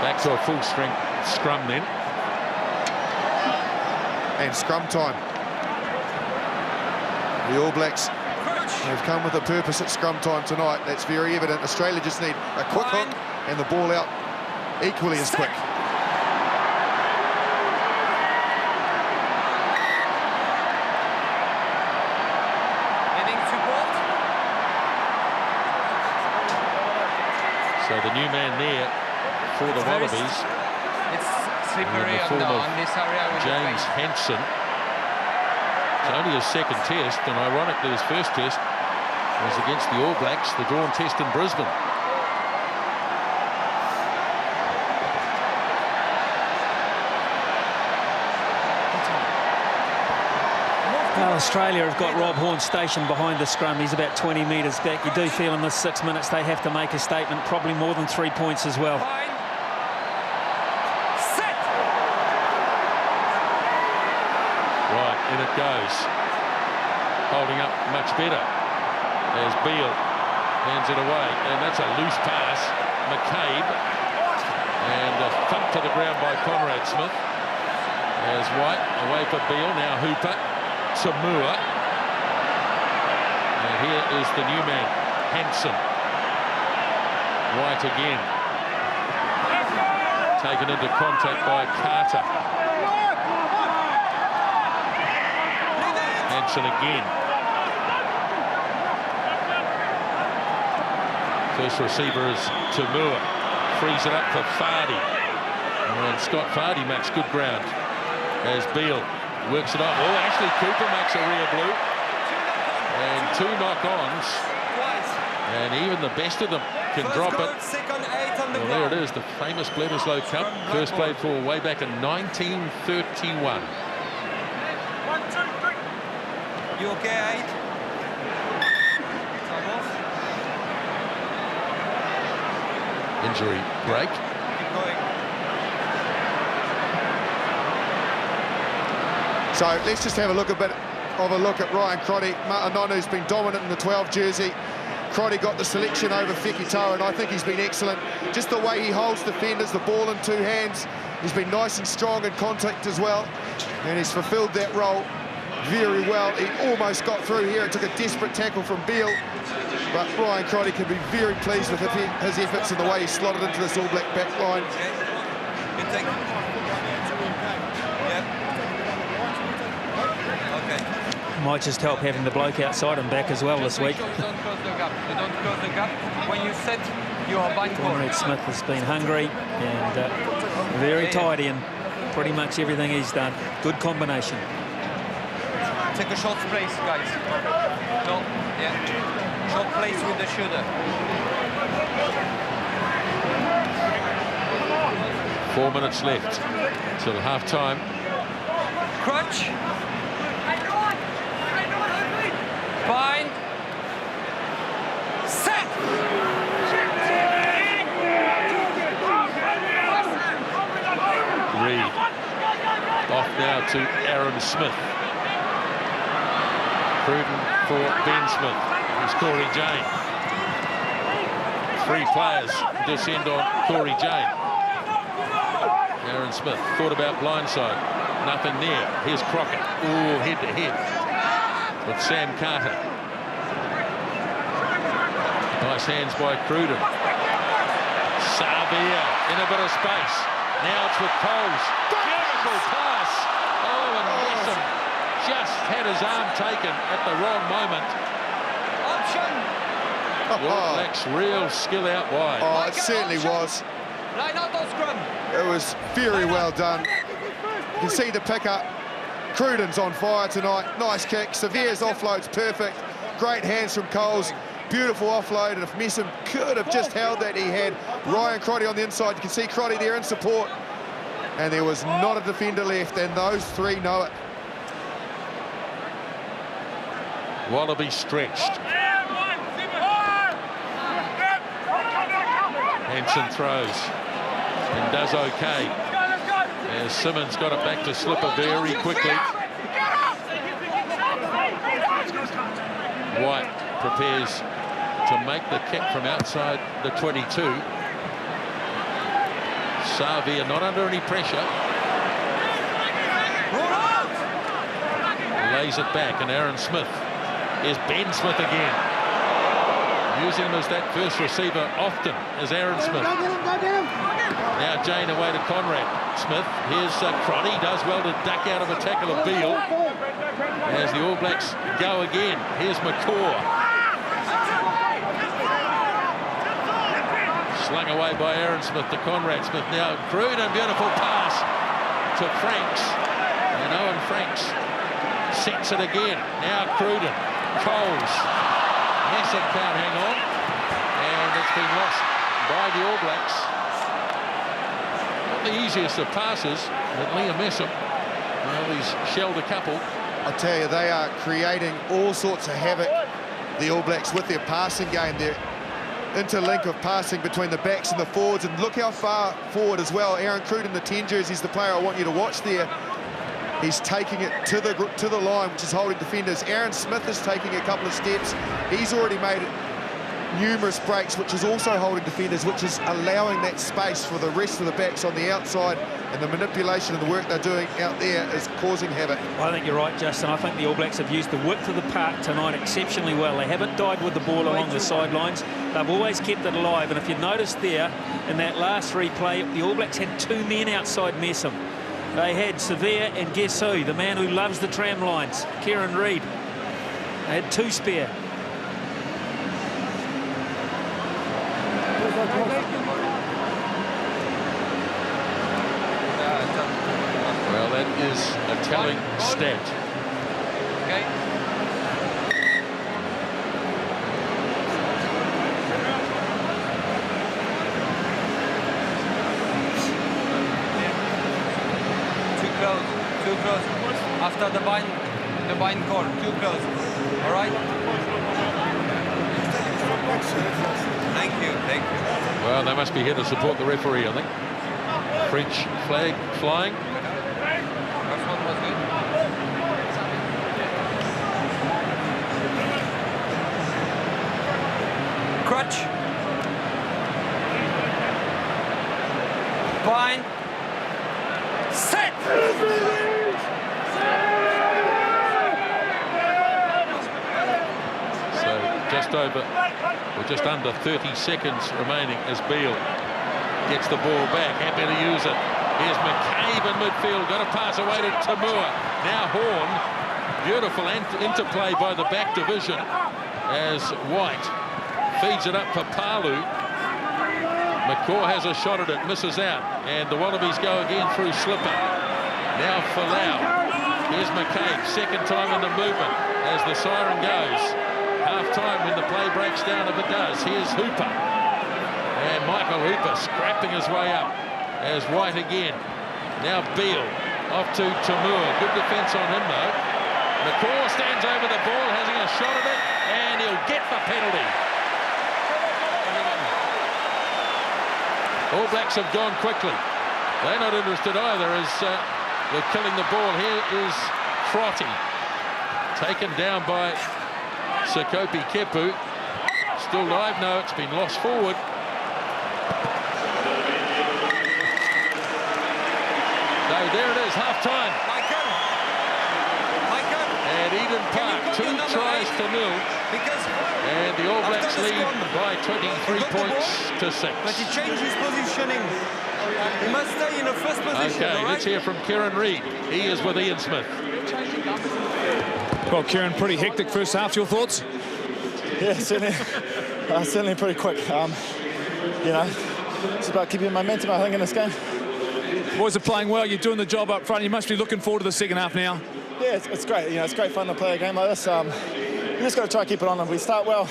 Back to a full-strength scrum then. And scrum time. The All Blacks have come with a purpose at scrum time tonight. That's very evident. Australia just need a quick hook and the ball out equally as quick. So the new man there for the Wallabies, It's slippery in the form of this area with James Hansen. It's only his second test, and ironically his first test was against the All Blacks, the drawn test in Brisbane. Well, Australia have got Rob Horne stationed behind the scrum. He's about 20 metres back. You do feel in this 6 minutes they have to make a statement, probably more than 3 points as well. Set. Right, in it goes. Holding up much better. There's Beale. Hands it away. And that's a loose pass. McCabe. And a thump to the ground by Conrad Smith. There's White. Away for Beale. Now Hooper. Samoa. And here is the new man, Hansen. White again. Taken into contact by Carter. Hansen again. First receiver is Tamua. Frees it up for Fardy. And Scott Fardy makes good ground as Beale works it up. Oh, Ashley Cooper makes a rear blue. And 2 knock-ons. And even the best of them can drop it. Well, there it is, the famous Bledisloe Cup. First played for way back in 1931. 1, 2, 3. You okay, 8? Injury break. Keep going. So let's just have a look at Ryan Crotty. Ma'anonu's been dominant in the 12 jersey. Crotty got the selection over Fekitoa, and I think he's been excellent. Just the way he holds defenders, the ball in 2 hands. He's been nice and strong in contact as well, and he's fulfilled that role very well. He almost got through here. It took a desperate tackle from Beale, but Ryan Crotty can be very pleased with his efforts and the way he slotted into this All Black back line. Good take. Might just help having the bloke outside him back as well this week. Don't close the gap. You don't close the gap. When you set, you are bind. Conrad Smith has been hungry and very tidy in pretty much everything he's done. Good combination. Take a short place, guys. No, yeah. Short place with the shoulder. 4 minutes left till half-time. Crunch. Bind. Set. Reed. Off now to Aaron Smith. Cruden for Ben Smith. Here's Corey Jane. 3 players descend on Corey Jane. Aaron Smith thought about blindside. Nothing there. Here's Crockett. Ooh, head to head with Sam Carter. Nice hands by Cruden. Savia in a bit of space. Now it's with Coles. Beautiful pass. Oh, and Wesson just had his arm taken at the wrong moment. Option. All Blacks real skill out wide. Oh, it certainly was. Line out those scrum. It was very well done. You can see the pickup. Cruden's on fire tonight. Nice kick. Severe's offload's perfect. Great hands from Coles. Beautiful offload. And if Messam could have just held that, he had Ryan Crotty on the inside. You can see Crotty there in support. And there was not a defender left, and those 3 know it. Wallaby stretched. Hansen throws and does okay. As Simmons got it back to Slipper very quickly. White prepares to make the kick from outside the 22. Savia not under any pressure. Lays it back, and Aaron Smith. Here's Ben Smith again. Using him as that first receiver often as Aaron Smith. Now Jane away to Conrad Smith. Here's Crotty. Does well to duck out of a tackle of Beale. As the All Blacks go again. Here's McCaw. Slung away by Aaron Smith to Conrad Smith. Now Cruden, beautiful pass to Franks. And Owen Franks sets it again. Now Cruden. Coles. Messam can't hang on. And it's been lost by the All Blacks. Not the easiest of passes, but Liam Messam, well, he's shelled a couple. I tell you, they are creating all sorts of havoc, the All Blacks, with their passing game. Their interlink of passing between the backs and the forwards, and look how far forward as well. Aaron Cruden, the 10 jersey, is the player I want you to watch there. He's taking it to the line, which is holding defenders. Aaron Smith is taking a couple of steps. He's already made numerous breaks, which is also holding defenders, which is allowing that space for the rest of the backs on the outside, and the manipulation and the work they're doing out there is causing havoc. I think you're right, Justin. I think the All Blacks have used the width of the park tonight exceptionally well. They haven't died with the ball along the sidelines. They've always kept it alive, and if you noticed there, in that last replay, the All Blacks had 2 men outside Messam. They had Severe and guess who? The man who loves the tram lines, Kieran Reid. They had 2 spare. Well, that is a telling stat. Okay. Too close. After the bind call, too close. All right. Thank you. Well, they must be here to support the referee, I think. French flag flying. First one was good. Crutch. Bind. Set. So just under 30 seconds remaining as Beale gets the ball back, happy to use it. Here's McCabe in midfield, got to pass away to Tamua. Now Horn, beautiful interplay by the back division as White feeds it up for Palu. McCaw has a shot at it, misses out, and the Wallabies go again through slipper. Now Falau. Here's McCabe, second time in the movement as the siren goes. Half-time when the play breaks down, if it does. Here's Hooper. And Michael Hooper scrapping his way up as White again. Now Beale off to Tamua. Good defence on him, though. McCaw stands over the ball, having a shot at it, and he'll get the penalty. All Blacks have gone quickly. They're not interested either as they're killing the ball. Here is Crotty, taken down by Sekope Kepu. Still live, no, it's been lost forward. No, there it is, half-time. And Eden Park, 2 tries to 0. And the All Blacks lead by 23 points to 6. But he changed his positioning. He must stay in the first position. Okay, let's hear from Kieran Reid. He is with Ian Smith. Well, Kieran, pretty hectic first half. Your thoughts? Yeah, certainly pretty quick. You know, it's about keeping momentum, I think, in this game. Boys are playing well. You're doing the job up front. You must be looking forward to the second half now. Yeah, it's great. You know, it's great fun to play a game like this. You just got to try to keep it on. If we start well,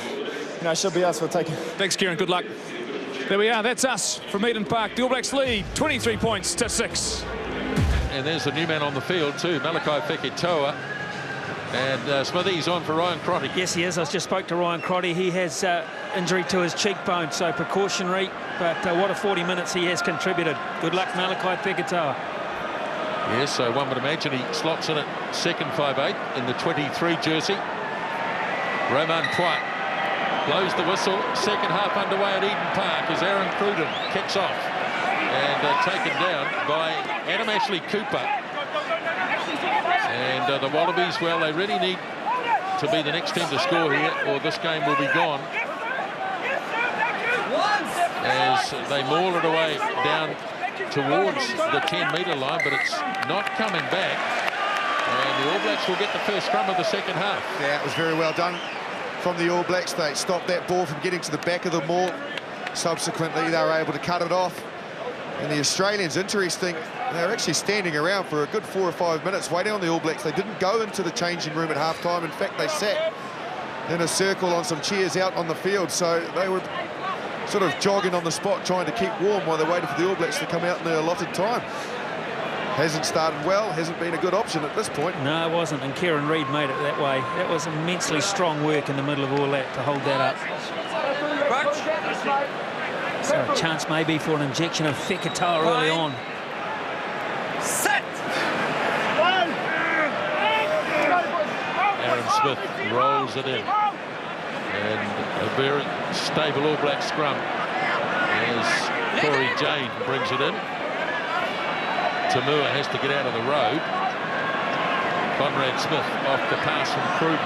you know, it should be us for taking. Thanks, Kieran. Good luck. There we are. That's us from Eden Park. The All Blacks lead 23 points to 6. And there's a new man on the field too, Malachi Fekitoa. And Smithy's on for Ryan Crotty. Yes, he is. I just spoke to Ryan Crotty. He has injury to his cheekbone, so precautionary. But what a 40 minutes he has contributed. Good luck, Malachi Fekitoa. Yes, so one would imagine he slots in at second 5'8" in the 23 jersey. Roman Poit blows the whistle. Second half underway at Eden Park as Aaron Cruden kicks off and taken down by Adam Ashley Cooper. And the Wallabies, well, they really need to be the next team to score here or this game will be gone. As they maul it away down towards the 10-metre line, but it's not coming back. And the All Blacks will get the first scrum of the second half. Yeah, it was very well done from the All Blacks. They stopped that ball from getting to the back of the maul. Subsequently, they were able to cut it off. And the Australians, interesting, they were actually standing around for a good 4 or 5 minutes waiting on the All Blacks. They didn't go into the changing room at half-time. In fact, they sat in a circle on some chairs out on the field. So they were sort of jogging on the spot, trying to keep warm while they waited for the All Blacks to come out in the allotted time. hasn't started well, hasn't been a good option at this point. No, it wasn't, and Kieran Reid made it that way. That was immensely strong work in the middle of all that to hold that up. So a chance maybe for an injection of Fekitoa early on. Set! Aaron Smith rolls it in. And a very stable All Black scrum as Corey Jane brings it in. Tamua has to get out of the road. Conrad Smith off the pass from Cruden.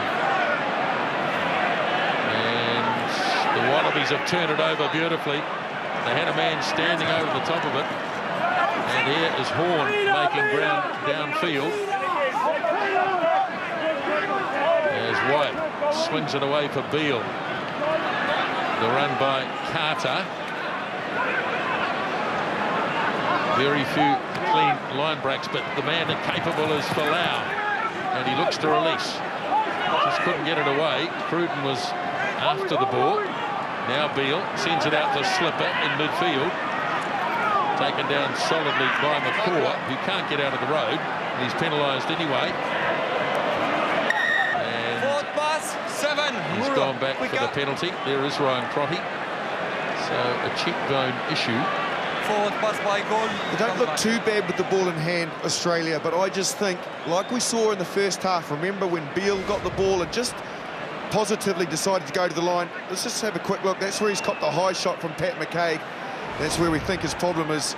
And the Wallabies have turned it over beautifully. They had a man standing over the top of it. And here is Horn making ground downfield. As White swings it away for Beale. The run by Carter. Very few clean line breaks, but the man capable is Falau. And he looks to release. Just couldn't get it away. Cruden was after the ball. Now Beale sends it out to Slipper in midfield. Taken down solidly by McCaw, who can't get out of the road. He's penalised anyway. And Forward pass, 7. he's gone back for the penalty. There is Ryan Crotty. So a cheekbone issue. Forward pass by goal. They don't look too bad with the ball in hand, Australia, but I just think, like we saw in the first half, remember when Beale got the ball and just positively decided to go to the line. Let's just have a quick look. That's where he's copped a high shot from Pat McCaw. That's where we think his problem has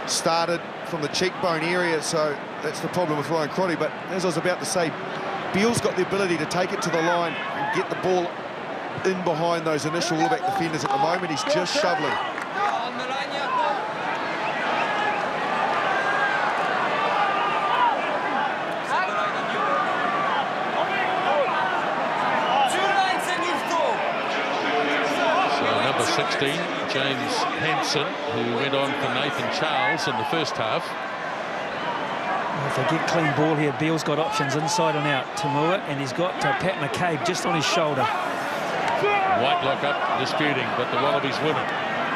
started, from the cheekbone area, so that's the problem with Ryan Crotty. But as I was about to say, Beale's got the ability to take it to the line and get the ball in behind those initial All Black defenders. At the moment, he's just shoveling. On the line, yeah. So number 16, James Hansen, who went on for Nathan Charles in the first half. If they get clean ball here, Beale's got options inside and out. Tamua, and he's got Pat McCabe just on his shoulder. White lock up, disputing, but the Wallabies win it.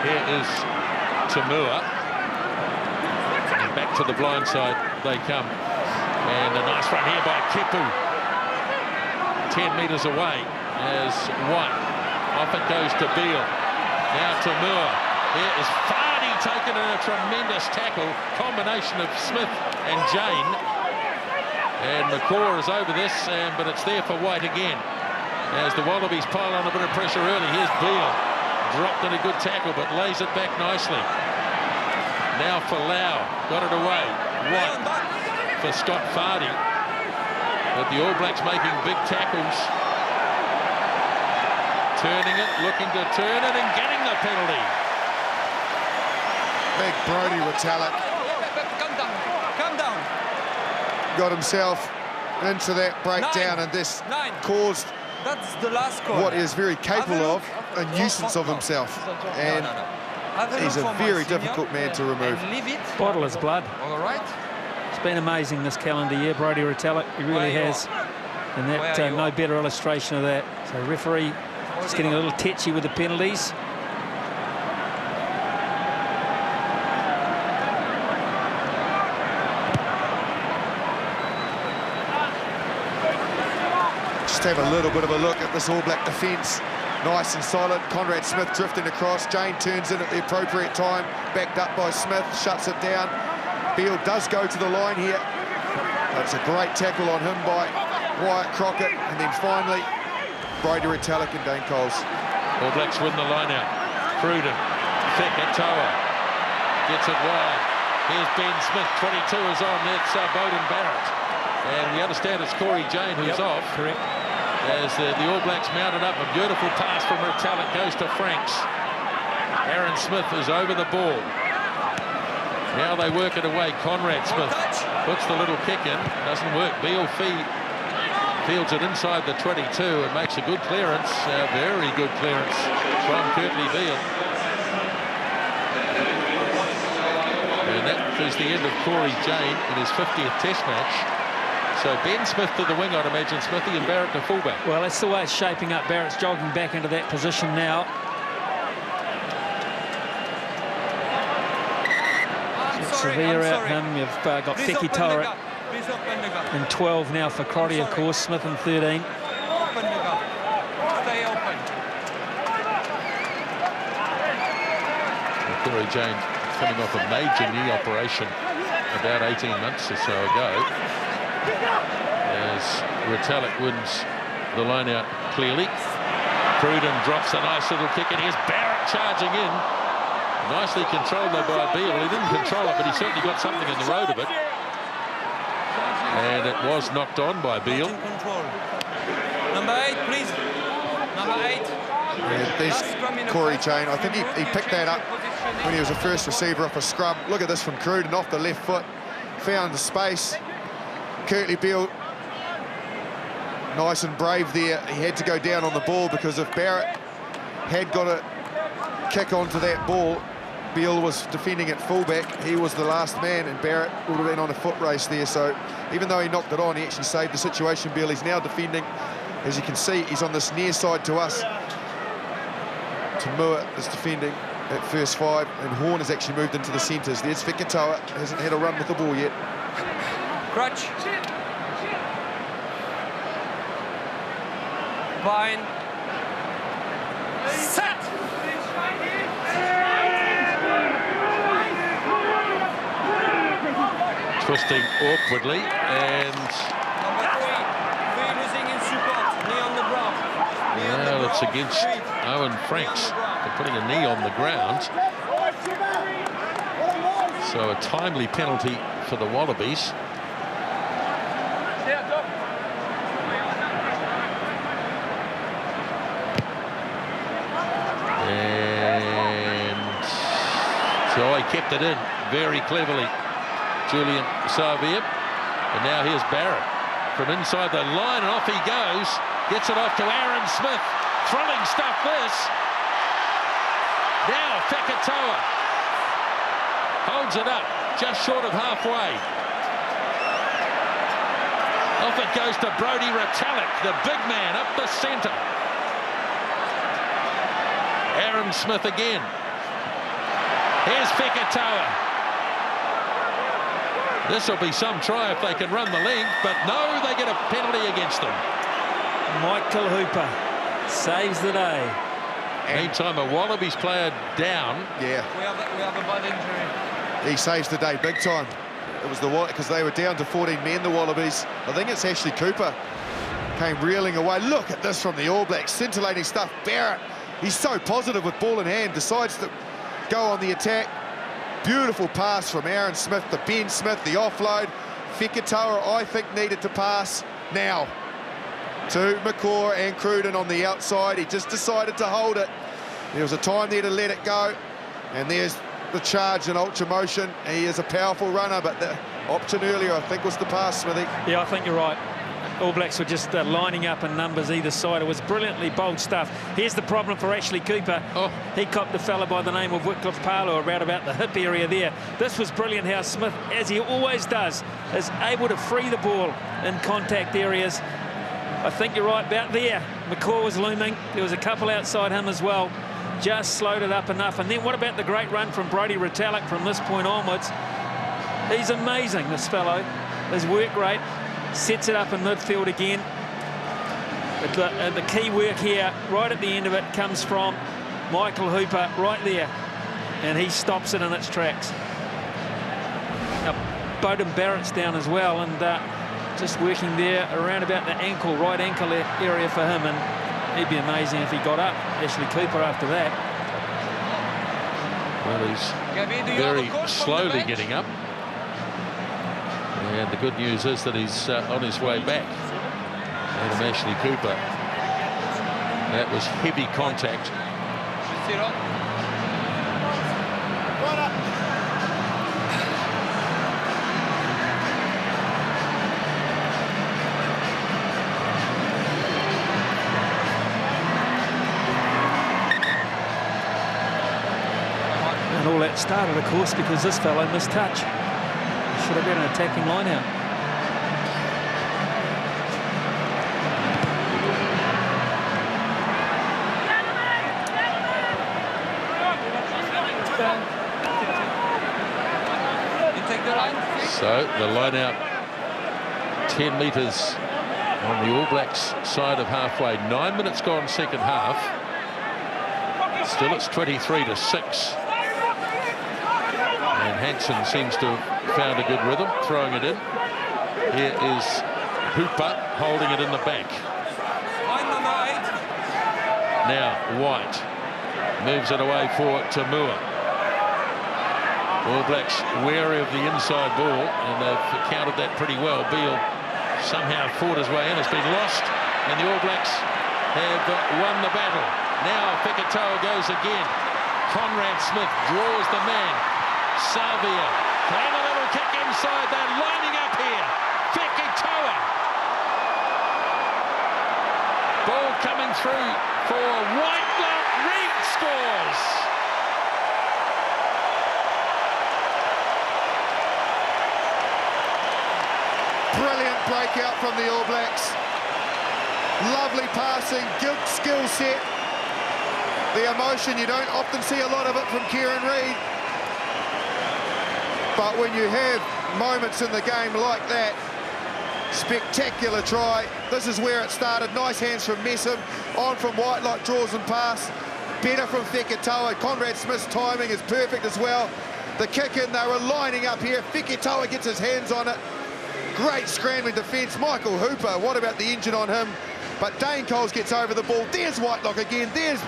Here is Tamua. And back to the blind side they come. And a nice run here by Kepu. 10 metres away as White. Off it goes to Beale. Now Tamua. Here is Fardy taken in a tremendous tackle. Combination of Smith and Jane. And McCaw is over this, but it's there for White again. As the Wallabies pile on a bit of pressure early. Here's Beale. Dropped in a good tackle, but lays it back nicely. Now for Lau. Got it away. White for Scott Fardy. But the All Blacks making big tackles. Turning it, looking to turn it, and getting the penalty. Big Brodie Retallick. Come down. Come down. Got himself into that breakdown, and this caused That's the last call. what is very capable of a nuisance of himself. And he's a very difficult man to remove. Bottle his blood. All right. It's been amazing this calendar year, Brodie Retallick. He really has. And that no better illustration of that. So referee just getting a little tetchy with the penalties. Just have a little bit of a look at this All Black defence. Nice and solid. Conrad Smith drifting across. Jane turns in at the appropriate time. Backed up by Smith, shuts it down. Beale does go to the line here. That's a great tackle on him by Wyatt Crockett. And then finally, Brodie Retallick and Dane Coles. All Blacks win the line out. Cruden, Fekitoa gets it wide. Here's Ben Smith, 22 is on. That's Bowden Barrett. And we understand it's Corey Jane who's off. Correct. As the All Blacks mounted up. A beautiful pass from Retallick goes to Franks. Aaron Smith is over the ball. Now they work it away. Conrad Smith puts the little kick in. Doesn't work. Beale fields it inside the 22 and makes a good clearance. Very good clearance from Curtly Beale. And that is the end of Corey Jane in his 50th Test match. So Ben Smith to the wing, I'd imagine, Smithy, and Barrett to fullback. Well, that's the way it's shaping up. Barrett's jogging back into that position now. Severe out him. You've got Feki Toa in 12 now for Crotty, of course. Smith in 13. Open the gap. Stay open. Corey Jane coming off a major knee operation about 18 months or so ago. As Retallick wins the line out clearly. Cruden drops a nice little kick, and here's Barrett charging in. Nicely controlled though by Beale. He didn't control it, but he certainly got something in the road of it. And it was knocked on by Beale. Number 8, please. Number 8. Yeah, there's Corey Jane. I think he picked that up when he was a first receiver off a scrum. Look at this from Cruden off the left foot. Found the space. Curtly Beale, nice and brave there. He had to go down on the ball, because if Barrett had got a kick onto that ball, Beale was defending at fullback. He was the last man, and Barrett would have been on a foot race there. So even though he knocked it on, he actually saved the situation. Beale is now defending. As you can see, he's on this near side to us. Tamua is defending at first 5, and Horn has actually moved into the centres. There's Fekitoa, hasn't had a run with the ball yet. Crutch. Vine. Set. Twisting awkwardly, and Number 3 losing in support. Knee on the ground. well, it's against Owen Franks for putting a knee on the ground. So a timely penalty for the Wallabies. And Joy kept it in very cleverly. Julian Savia. And now here's Barrett from inside the line, and off he goes. Gets it off to Aaron Smith. Thrilling stuff, this. Now Fekitoa holds it up just short of halfway. Off it goes to Brodie Retallick, the big man up the centre. Aaron Smith again. Here's Fekitoa. This will be some try if they can run the length, but no, they get a penalty against them. Michael Hooper saves the day. Meantime, a Wallabies player down. Yeah. We have a bad injury. He saves the day big time. It was the because they were down to 14 men, the Wallabies. I think it's Ashley Cooper came reeling away. Look at this from the All Blacks. Scintillating stuff. Barrett, he's so positive with ball in hand. Decides to go on the attack. Beautiful pass from Aaron Smith, the Ben Smith, the offload. Fekitoa, I think, needed to pass now to McCaw and Cruden on the outside. He just decided to hold it. There was a time there to let it go. And there's the charge in ultra motion. He is a powerful runner, but the option earlier, I think, was the pass, Smithy. Yeah, I think you're right. All Blacks were just lining up in numbers either side. It was brilliantly bold stuff. Here's the problem for Ashley Cooper. Oh. He copped a fella by the name of Wycliffe Paolo around about the hip area there. This was brilliant how Smith, as he always does, is able to free the ball in contact areas. I think you're right about there. McCaw was looming. There was a couple outside him as well. Just slowed it up enough. And then what about the great run from Brodie Retallick from this point onwards? He's amazing, this fellow. His work rate. Sets it up in midfield again. But the key work here, right at the end of it, comes from Michael Hooper right there. And he stops it in its tracks. Now, Beauden Barrett's down as well, and just working there around about the ankle, right ankle area for him. And it'd be amazing if he got up, Ashley Cooper, after that. Well, he's very slowly getting up. And the good news is that he's on his way back. Adam Ashley Cooper. That was heavy contact. And all that started, of course, because this fellow missed touch. Should have been an attacking line out. So the line out 10 metres on the All Blacks side of halfway. 9 minutes gone second half. Still it's 23-6. And Hansen seems to have found a good rhythm, throwing it in. Here is Hooper holding it in the back. Now White moves it away for Tamua. All Blacks wary of the inside ball, and they've countered that pretty well. Beale somehow fought his way in. It's been lost, and the All Blacks have won the battle. Now Fekitoa goes again. Conrad Smith draws the man. Savia playing a little kick inside. They're lining up here. Fekitoa. Ball coming through for Whitelock. Reid scores. Brilliant breakout from the All Blacks. Lovely passing, good skill set. The emotion, you don't often see a lot of it from Kieran Reid. But when you have moments in the game like that, spectacular try. This is where it started. Nice hands from Messam. On from Whitelock, draws and pass. Better from Fekitoa. Conrad Smith's timing is perfect as well. The kick in, they were lining up here. Fekitoa gets his hands on it. Great scrambling defence. Michael Hooper, what about the engine on him? But Dane Coles gets over the ball. There's Whitelock again. There's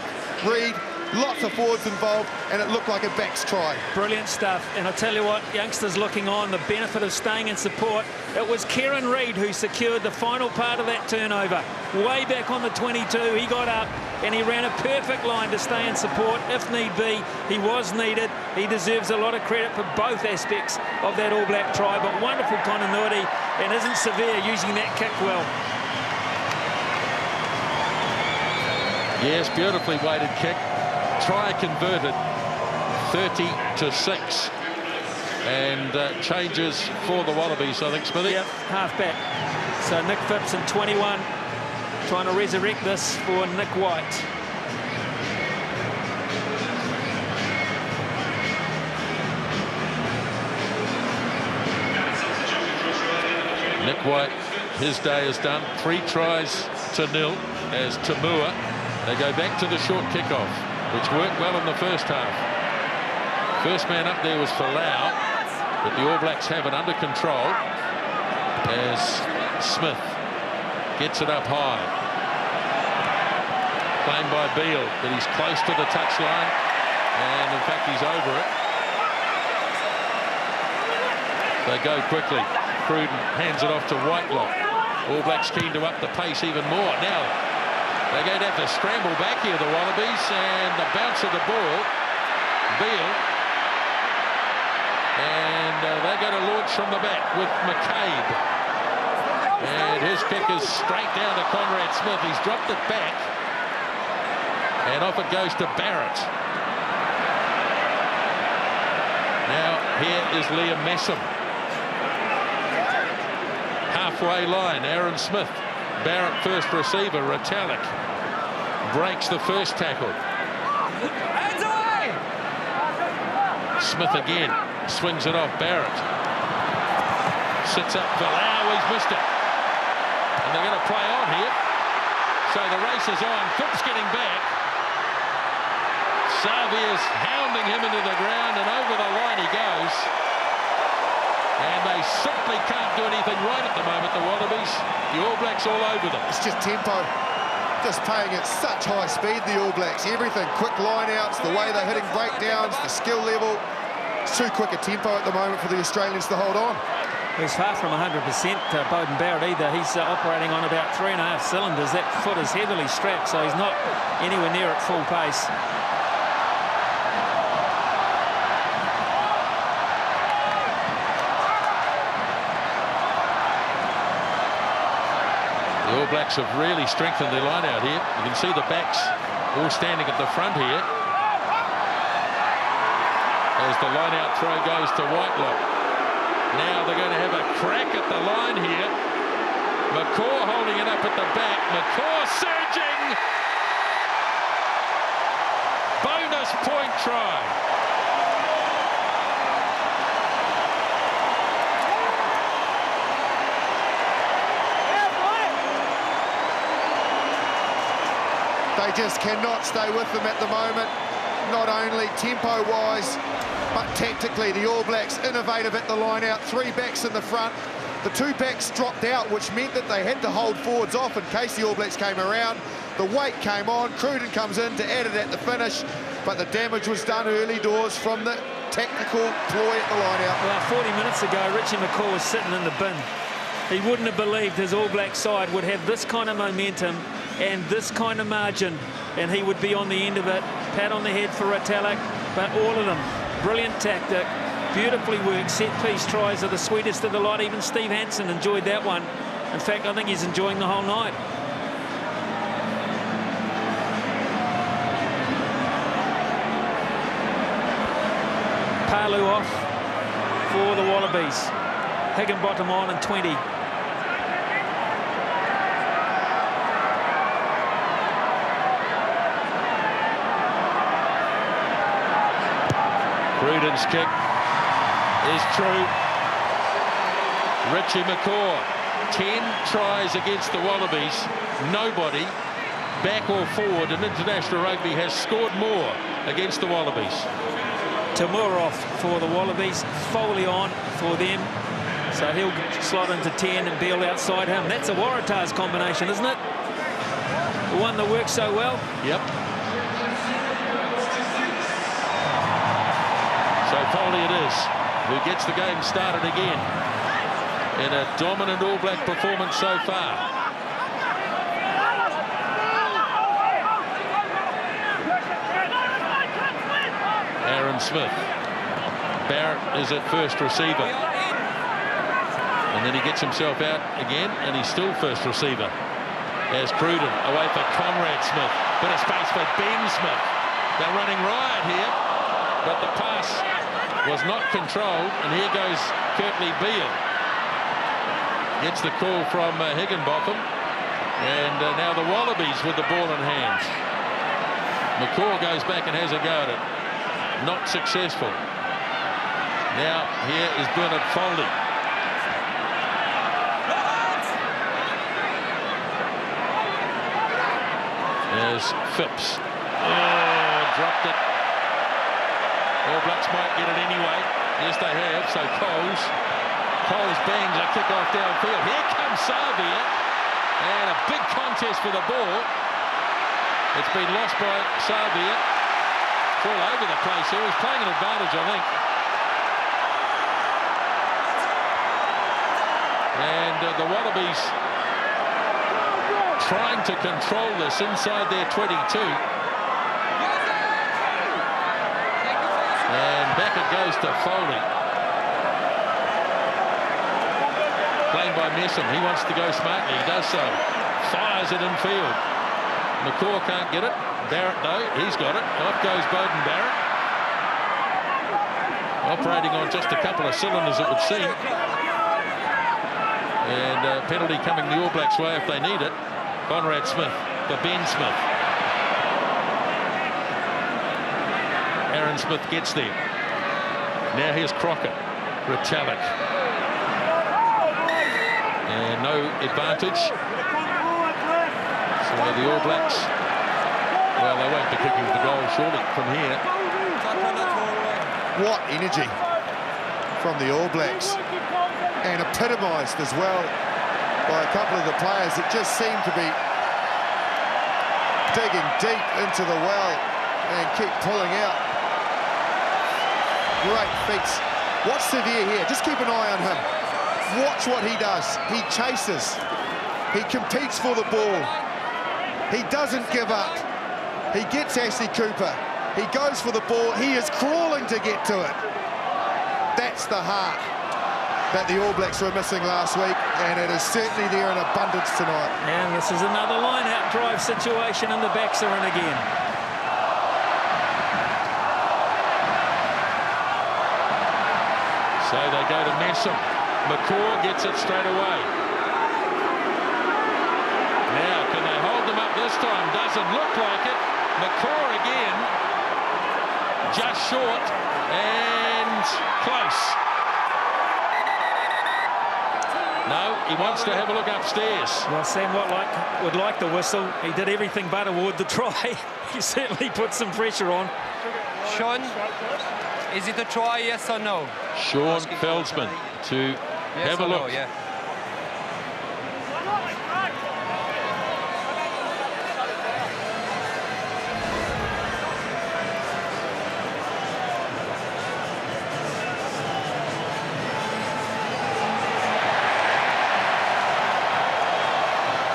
Reid. Lots of forwards involved, and it looked like a backs try. Brilliant stuff. And I tell you what, youngsters looking on, the benefit of staying in support. It was Kieran Reid who secured the final part of that turnover. Way back on the 22, he got up and he ran a perfect line to stay in support if need be. He was needed. He deserves a lot of credit for both aspects of that All Black try, but wonderful continuity, and isn't Severe using that kick well. Yes, beautifully weighted kick. Try converted, 30-6, and changes for the Wallabies, I think, Smithy. Yep, half back. So Nick Phipps in 21, trying to resurrect this for Nick White. Nick White, his day is done. 3 tries to 0 as Tamua. They go back to the short kickoff, which worked well in the first half. First man up there was Falau, but the All Blacks have it under control as Smith gets it up high. Claimed by Beale, but he's close to the touchline, and in fact he's over it. They go quickly. Cruden hands it off to Whitelock. All Blacks keen to up the pace even more. Now they're going to have to scramble back here, the Wallabies, and the bounce of the ball, Beale. And they're going to launch from the back with McCabe. And his kick is straight down to Conrad Smith. He's dropped it back. And off it goes to Barrett. Now here is Liam Messam. Halfway line, Aaron Smith. Barrett first receiver, Retallick breaks the first tackle. Hands away! Smith again, swings it off Barrett. Sits up Falau, he's missed it. And they're going to play on here. So the race is on, Phipps getting back. Savia's hounding him into the ground, and over the line he goes. And they simply can't do anything right at the moment, the Wallabies. The All Blacks all over them. It's just tempo. Just playing at such high speed, the All Blacks. Everything, quick line-outs, the way they're hitting breakdowns, the skill level. It's too quick a tempo at the moment for the Australians to hold on. He's far from 100%, Beauden Barrett either. He's operating on about 3.5 cylinders. That foot is heavily strapped, so he's not anywhere near at full pace. The All Blacks have really strengthened their line out here. You can see the backs all standing at the front here. As the line out throw goes to Whitelock. Now they're going to have a crack at the line here. McCaw holding it up at the back. McCaw surging. Bonus point try. They just cannot stay with them at the moment, not only tempo-wise, but tactically. The All Blacks innovative at the line-out, 3 backs in the front. The 2 backs dropped out, which meant that they had to hold forwards off in case the All Blacks came around. The weight came on, Cruden comes in to add it at the finish, but the damage was done early doors from the tactical ploy at the line-out. Well, 40 minutes ago, Richie McCaw was sitting in the bin. He wouldn't have believed his All Black side would have this kind of momentum and this kind of margin, and he would be on the end of it. Pat on the head for Retallick, but all of them, brilliant tactic, beautifully worked. Set-piece tries are the sweetest of the lot. Even Steve Hansen enjoyed that one. In fact, I think he's enjoying the whole night. Palu off for the Wallabies. Higginbottom on in 20. Cruden's kick is true. Richie McCaw, 10 tries against the Wallabies. Nobody, back or forward, in international rugby has scored more against the Wallabies. Tamura off for the Wallabies, Foley on for them. So he'll slot into 10 and Beale outside him. That's a Waratahs combination, isn't it? The one that works so well. Yep. So Foley it is, who gets the game started again in a dominant All Black performance so far. Aaron Smith. Barrett is at first receiver. And then he gets himself out again, and he's still first receiver. As Cruden away for Conrad Smith. Bit of space for Ben Smith. They're running riot here, but the pass was not controlled, and here goes Kurtley Beale. Gets the call from Higginbotham, and now the Wallabies with the ball in hands. McCaw goes back and has a go at it. Not successful. Now here is Bernard Foley. There's Phipps. Oh, dropped it. All Blacks might get it anyway. Yes, they have. So Coles bangs a kick off downfield. Here comes Savia. And a big contest for the ball. It's been lost by Savia. It's all over the place here. He's playing an advantage, I think. And the Wallabies trying to control this inside their 22. And back it goes to Foley. Playing by Messam. He wants to go smartly. He does so. Fires it in field. McCaw can't get it. Barrett, though, he's got it. Off goes Beauden Barrett. Operating on just a couple of cylinders, it would seem. And a penalty coming the All Blacks' way if they need it. Conrad Smith for Ben Smith. Aaron Smith gets there. Now here's Crocker. Retallick. And no advantage. So the All Blacks, well, they won't be kicking the goal surely from here. What energy from the All Blacks, and epitomised as well by a couple of the players that just seem to be digging deep into the well and keep pulling out. Great feats. Watch Sevier here. Just keep an eye on him. Watch what he does. He chases. He competes for the ball. He doesn't give up. He gets Ashley Cooper. He goes for the ball. He is crawling to get to it. That's the heart that the All Blacks were missing last week, and it is certainly there in abundance tonight. And this is another line-out drive situation, and the backs are in again. So they go to Messam. McCaw gets it straight away. Now, can they hold them up this time? Doesn't look like it. McCaw again. Just short and close. No, he wants to have a look upstairs. Well, Sam would like the whistle. He did everything but award the try. He certainly put some pressure on. Sean, is it a try, yes or no? Sean Feldsman to have a look. No, yeah.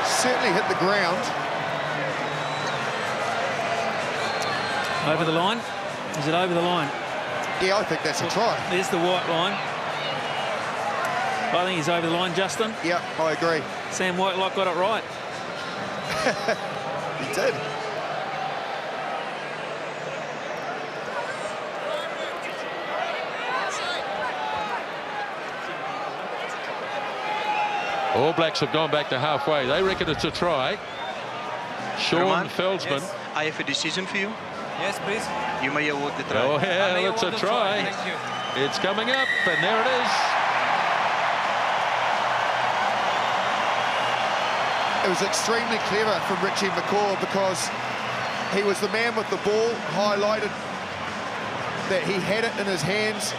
Certainly hit the ground. Over the line. Is it over the line? Yeah, I think that's a try. There's the white line. I think he's over the line, Justin. Yep, I agree. Sam Whitelock got it right. He did. All Blacks have gone back to halfway. They reckon it's a try. Sean Feldsman. Yes. I have a decision for you. Yes, please. You may award the try. Oh, yeah, it's a try. Thank you. It's coming up, and there it is. It was extremely clever from Richie McCaw because he was the man with the ball, highlighted that he had it in his hands,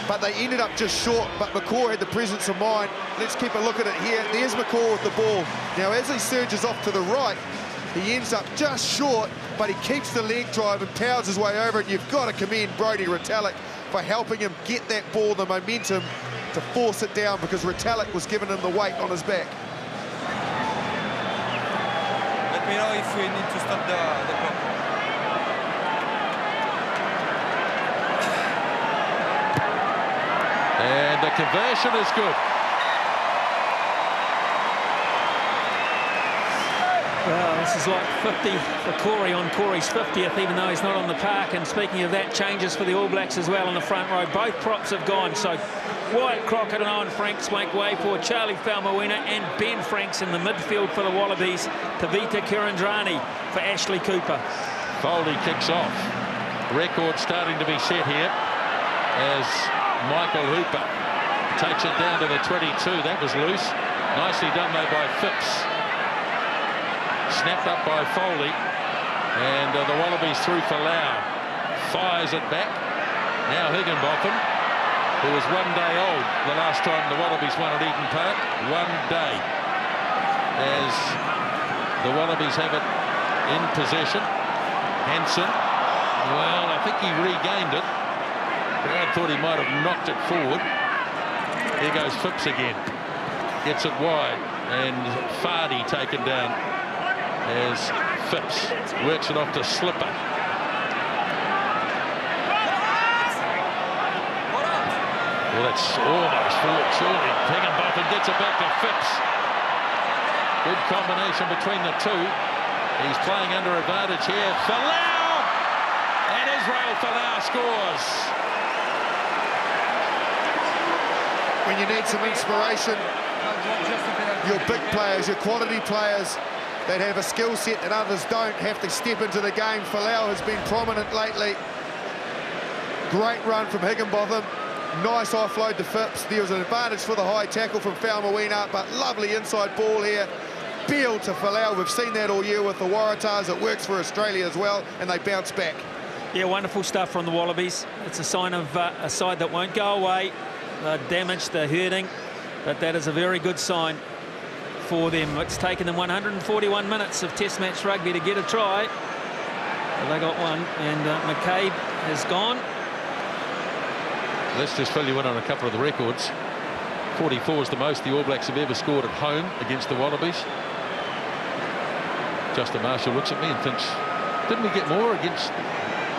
but they ended up just short. But McCaw had the presence of mind. Let's keep a look at it here. There's McCaw with the ball. Now, as he surges off to the right, he ends up just short, but he keeps the leg drive and powers his way over it. You've got to commend Brodie Retallick for helping him get that ball, the momentum, to force it down, because Retallick was giving him the weight on his back. Let me know if we need to stop the clock. And the conversion is good. Well, this is like 50 for Corey on Corey's 50th, even though he's not on the park. And speaking of that, changes for the All Blacks as well in the front row. Both props have gone. So Wyatt Crockett and Owen Franks make way for Charlie Faumuina and Ben Franks in the midfield for the Wallabies. Tavita Kirandrani for Ashley Cooper. Foley kicks off. Record starting to be set here as Michael Hooper takes it down to the 22. That was loose. Nicely done though by Phipps. Snapped up by Foley, and the Wallabies through for Lau. Fires it back. Now Higginbotham, who was 1 day old the last time the Wallabies won at Eden Park. 1 day. As the Wallabies have it in possession. Hansen, well, I think he regained it. I thought he might have knocked it forward. Here goes Phipps again. Gets it wide, and Fardy taken down as Phipps works it off to Slipper. Well, that's almost forward, surely. Higginbotham gets it back to Phipps. Good combination between the two. He's playing under advantage here. Folau! And Israel Folau scores. When you need some inspiration, your big players, your quality players that have a skill set that others don't have to step into the game. Folau has been prominent lately. Great run from Higginbotham. Nice offload to Phipps. There was an advantage for the high tackle from Faumuina, but lovely inside ball here. Beal to Folau. We've seen that all year with the Waratahs. It works for Australia as well, and they bounce back. Yeah, wonderful stuff from the Wallabies. It's a sign of a side that won't go away. They're damaged, they're hurting, but that is a very good sign for them. It's taken them 141 minutes of Test match rugby to get a try. But they got one, and McCabe has gone. Let's just fill you in on a couple of the records. 44 is the most the All Blacks have ever scored at home against the Wallabies. Justin Marshall looks at me and thinks, didn't we get more against?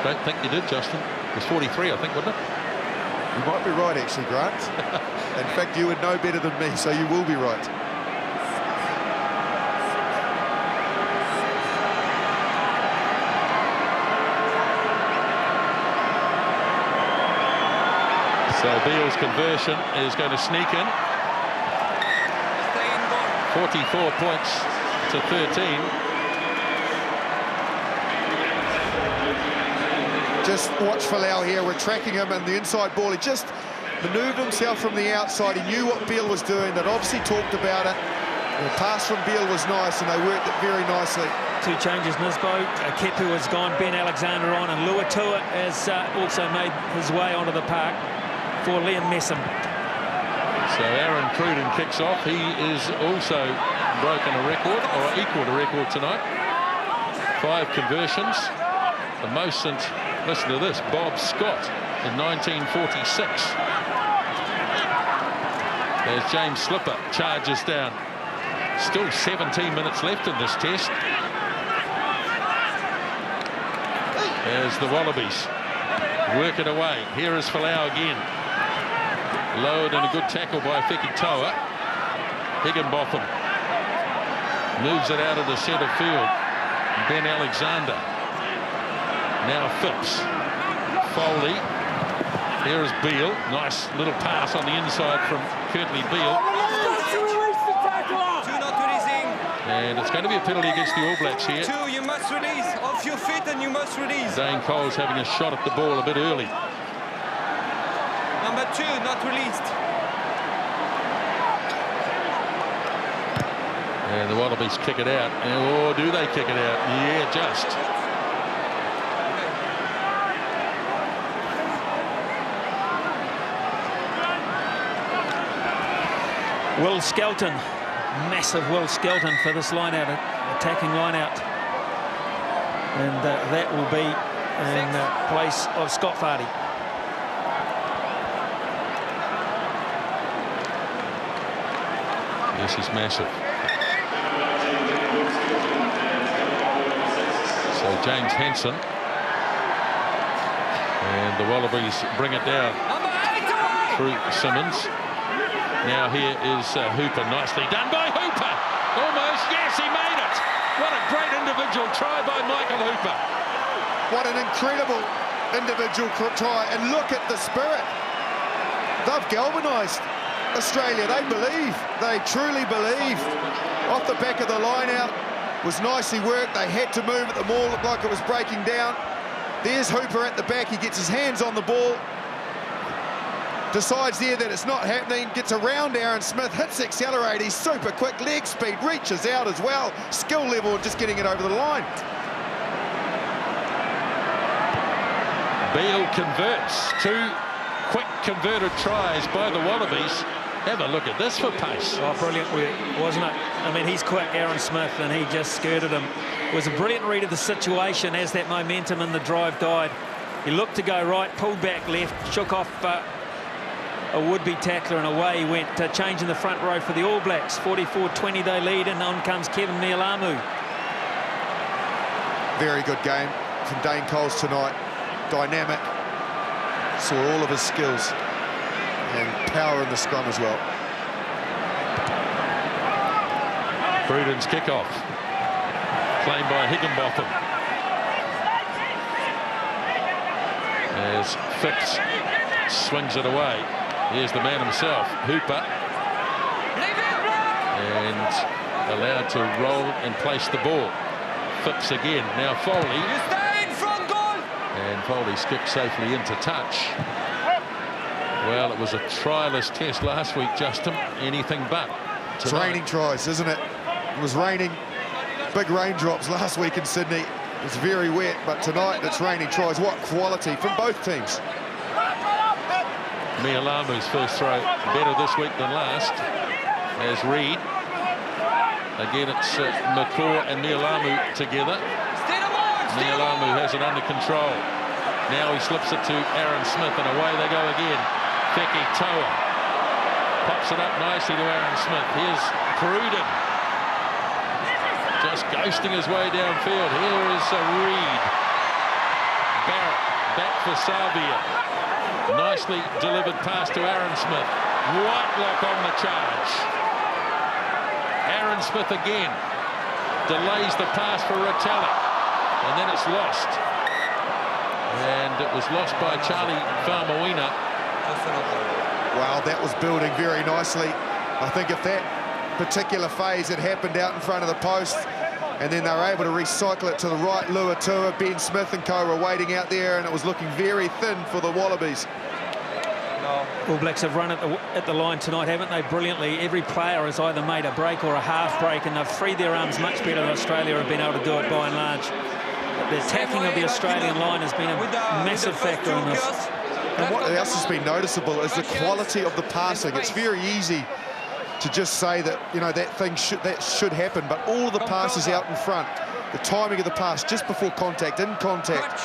Don't think you did, Justin. It was 43, I think, wasn't it? You might be right, actually, Grant. In fact, you would know better than me, so you will be right. So Beale's conversion is going to sneak in. 44 points to 13. Just watch Folau here. We're tracking him, and the inside ball, he just manoeuvred himself from the outside. He knew what Beale was doing. They'd obviously talked about it. The pass from Beale was nice, and they worked it very nicely. 2 changes, Nisbo. Kepu has gone, Ben Alexander on, and Luatua has also made his way onto the park for Liam Messam. So Aaron Cruden kicks off. He is also broken a record, or equalled a record tonight. 5 conversions. The most since, listen to this, Bob Scott in 1946. There's James Slipper, charges down. Still 17 minutes left in this test. There's the Wallabies. Work it away. Here is Folau again. Lowered and a good tackle by Fekitoa. Higginbotham moves it out of the centre field. Ben Alexander. Now Phipps. Foley. Here is Beale. Nice little pass on the inside from Kurtley Beale. And it's going to be a penalty against the All Blacks here. 2, you must release. Off your feet and you must release. Dane Cole's having a shot at the ball a bit early. Number 2, not released. And the Wallabies kick it out. Or do they kick it out? Yeah, just. Will Skelton, massive Will Skelton for this line-out, attacking line-out. And that will be in place of Scott Fardy. Yes, he's massive. So James Hansen. And the Wallabies bring it down through Simmons. Now here is Hooper. Nicely done by Hooper. Almost. Yes, he made it. What a great individual try by Michael Hooper. What an incredible individual try. And look at the spirit. They've galvanised Australia. They believe. They truly believe. Off the back of the line out was nicely worked. They had to move it. The ball looked like it was breaking down. There's Hooper at the back. He gets his hands on the ball. Decides there that it's not happening, gets around Aaron Smith, hits the accelerator, he's super quick, leg speed, reaches out as well, skill level, just getting it over the line. Beale converts. 2 quick converted tries by the Wallabies. Have a look at this for pace. Oh, brilliant work, wasn't it? I mean, he's quick, Aaron Smith, and he just skirted him. It was a brilliant read of the situation as that momentum in the drive died. He looked to go right, pulled back left, shook off a would-be tackler, and away he went, changing the front row for the All Blacks. 44-20 they lead, and on comes Kevin Mialamu. Very good game from Dane Coles tonight. Dynamic. Saw all of his skills and power in the scrum as well. Cruden's kickoff. Claimed by Higginbotham. As Phipps swings it away. Here's the man himself, Hooper. And allowed to roll and place the ball. Phipps again. Now Foley. You stay in front, goal! And Foley skipped safely into touch. Well, it was a trialist test last week, Justin. Anything but. It's raining tries, isn't it? It was raining. Big raindrops last week in Sydney. It was very wet, but tonight it's raining tries. What quality from both teams. Mialamu's first throw better this week than last. As Reid. Again, it's McCaw and Mialamu together. Mialamu has it under control. Now he slips it to Aaron Smith, and away they go again. Fekitoa pops it up nicely to Aaron Smith. Here's Cruden. Just ghosting his way downfield. Here is Reid. Barrett back for Savia. Nicely delivered pass to Aaron Smith. Whitelock on the charge. Aaron Smith again. Delays the pass for Retallick. And then it's lost. And it was lost by Charlie Faumuina. Wow, that was building very nicely. I think if that particular phase had happened out in front of the post, and then they were able to recycle it to the right, Luatua, Ben Smith and co were waiting out there, and it was looking very thin for the Wallabies. All Blacks have run at the line tonight, haven't they? Brilliantly. Every player has either made a break or a half break, and they've freed their arms much better than Australia have been able to do it by and large. But the attacking of the Australian line has been a massiff factor in this. And what else has been noticeable is the quality of the passing. It's very easy to just say that, you know, that should happen, but all of the passes out in front, the timing of the pass just before contact, in contact.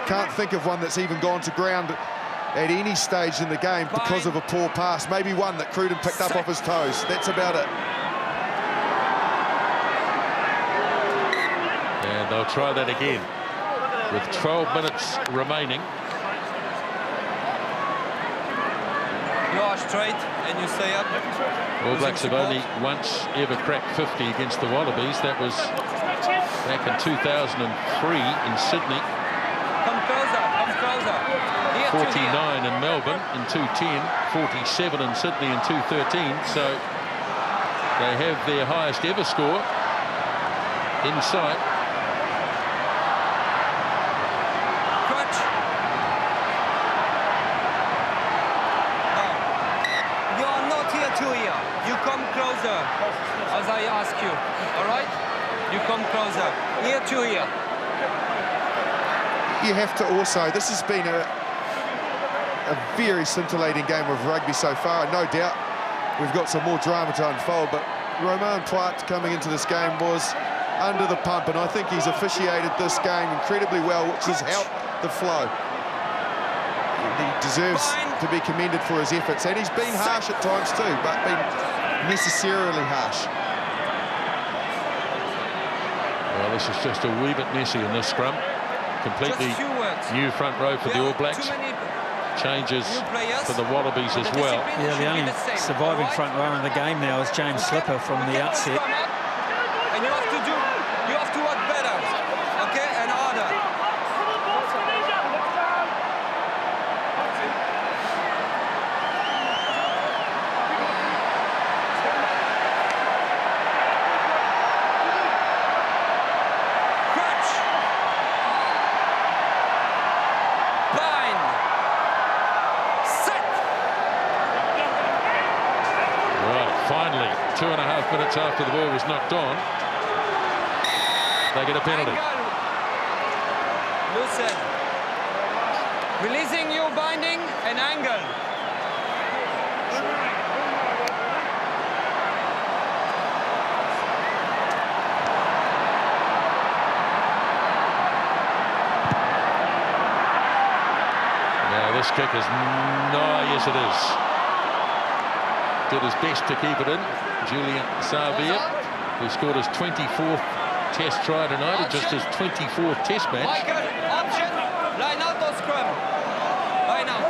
Can't think of one that's even gone to ground at any stage in the game because of a poor pass. Maybe one that Cruden picked up off his toes. That's about it. And they'll try that again with 12 minutes remaining. You are straight and you stay up. All Blacks have only once ever cracked 50 against the Wallabies. That was back in 2003 in Sydney. Come closer, come closer. 49 in Melbourne in 2010, 47 in Sydney in 2013. So they have their highest ever score in sight. Crutch. No. You are not here to here. You come closer, as I ask you. All right? You come closer. Here to here. You have to also, this has been a very scintillating game of rugby so far. No doubt we've got some more drama to unfold, but Romain Poit coming into this game was under the pump, and I think he's officiated this game incredibly well, which has helped the flow. He deserves to be commended for his efforts, and he's been harsh at times too, but been necessarily harsh. Well, this is just a wee bit messy in this scrum. Completely new front row for the All Blacks. Changes for the Wallabies as well. Yeah, the only surviving front runner in the game now is James Slipper from the outset. And you have to work better, okay, and harder. Finally, 2.5 minutes after the ball was knocked on, they get a penalty. Loosen. Releasing you, binding, and angle. Now this kick is yes it is. Did his best to keep it in. Julian Savia, who scored his 24th test try tonight, just his 24th test match. Michael, option, line out or scrum. Line out.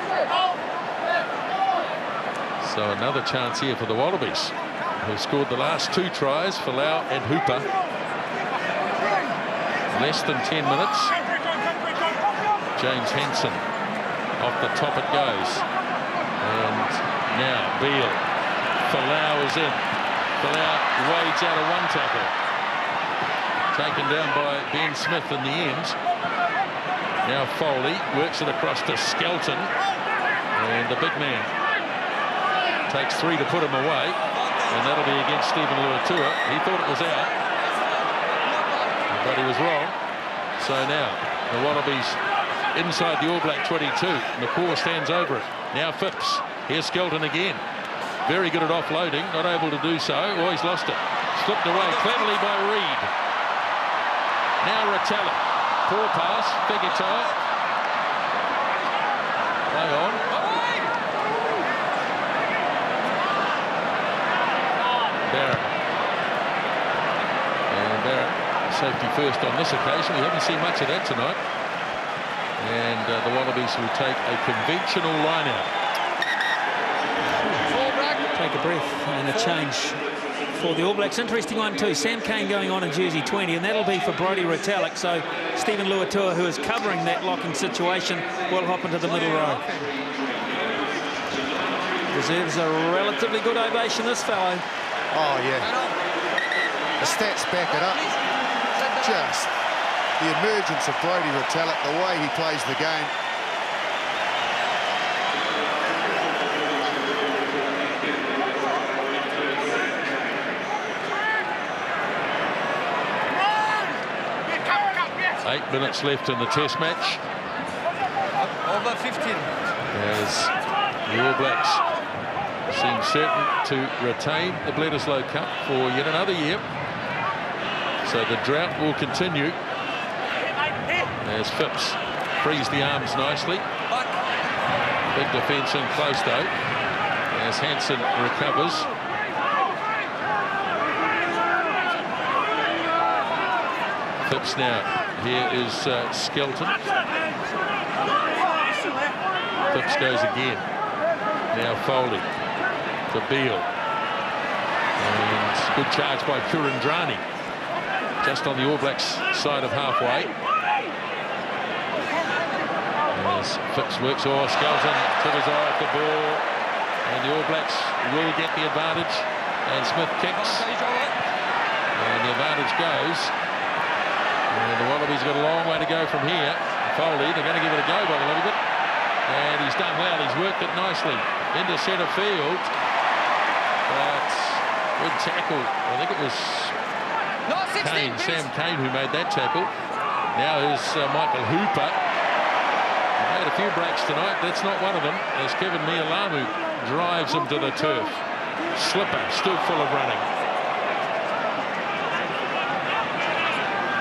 So another chance here for the Wallabies, who scored the last 2 tries, Folau and Hooper. Less than 10 minutes. James Henson, off the top it goes. And now Beale. Folau is in. Folau wades out of one tackle. Taken down by Ben Smith in the end. Now Foley works it across to Skelton. And the big man takes 3 to put him away. And that'll be against Stephen Luatua. He thought it was out, but he was wrong. So now the Wallabies inside the All Black 22. McCaw stands over it. Now Phipps. Here's Skelton again. Very good at offloading, not able to do so. Oh, he's lost it. Slipped away cleverly by Reid. Now Retallick. Poor pass, Fegitoa. Play on. Barrett. And Barrett, safety first on this occasion. We haven't seen much of that tonight. And the Wallabies will take a conventional line-out. Take a breath and a change for the All Blacks. Interesting one too. Sam Cane going on in jersey 20, and that'll be for Brodie Retallick. So Stephen Luatua, who is covering that locking situation, will hop into the middle row. Deserves a relatively good ovation, this fellow. Oh, yeah. The stats back it up. Just the emergence of Brodie Retallick, the way he plays the game. 8 minutes left in the Test match. Over 15. As the All Blacks seem certain to retain the Bledisloe Cup for yet another year. So the drought will continue as Phipps frees the arms nicely. Big defence in close though as Hansen recovers. Phipps now. Here is Skelton. Phipps goes again. Now Foley to Beale. And good charge by Kurandrani. Just on the All Blacks side of halfway. As Phipps works, Skelton took his eye off the ball. And the All Blacks will get the advantage. And Smith kicks. And the advantage goes. And the Wallabies got a long way to go from here. Foley, they're going to give it a go by the look of it. And he's done well. He's worked it nicely into centre field. But good tackle. I think it was Kane, Sam Kane, who made that tackle. Now is Michael Hooper. He made a few breaks tonight. That's not one of them. As Kevin Mialamu drives him to the turf. Slipper, still full of running.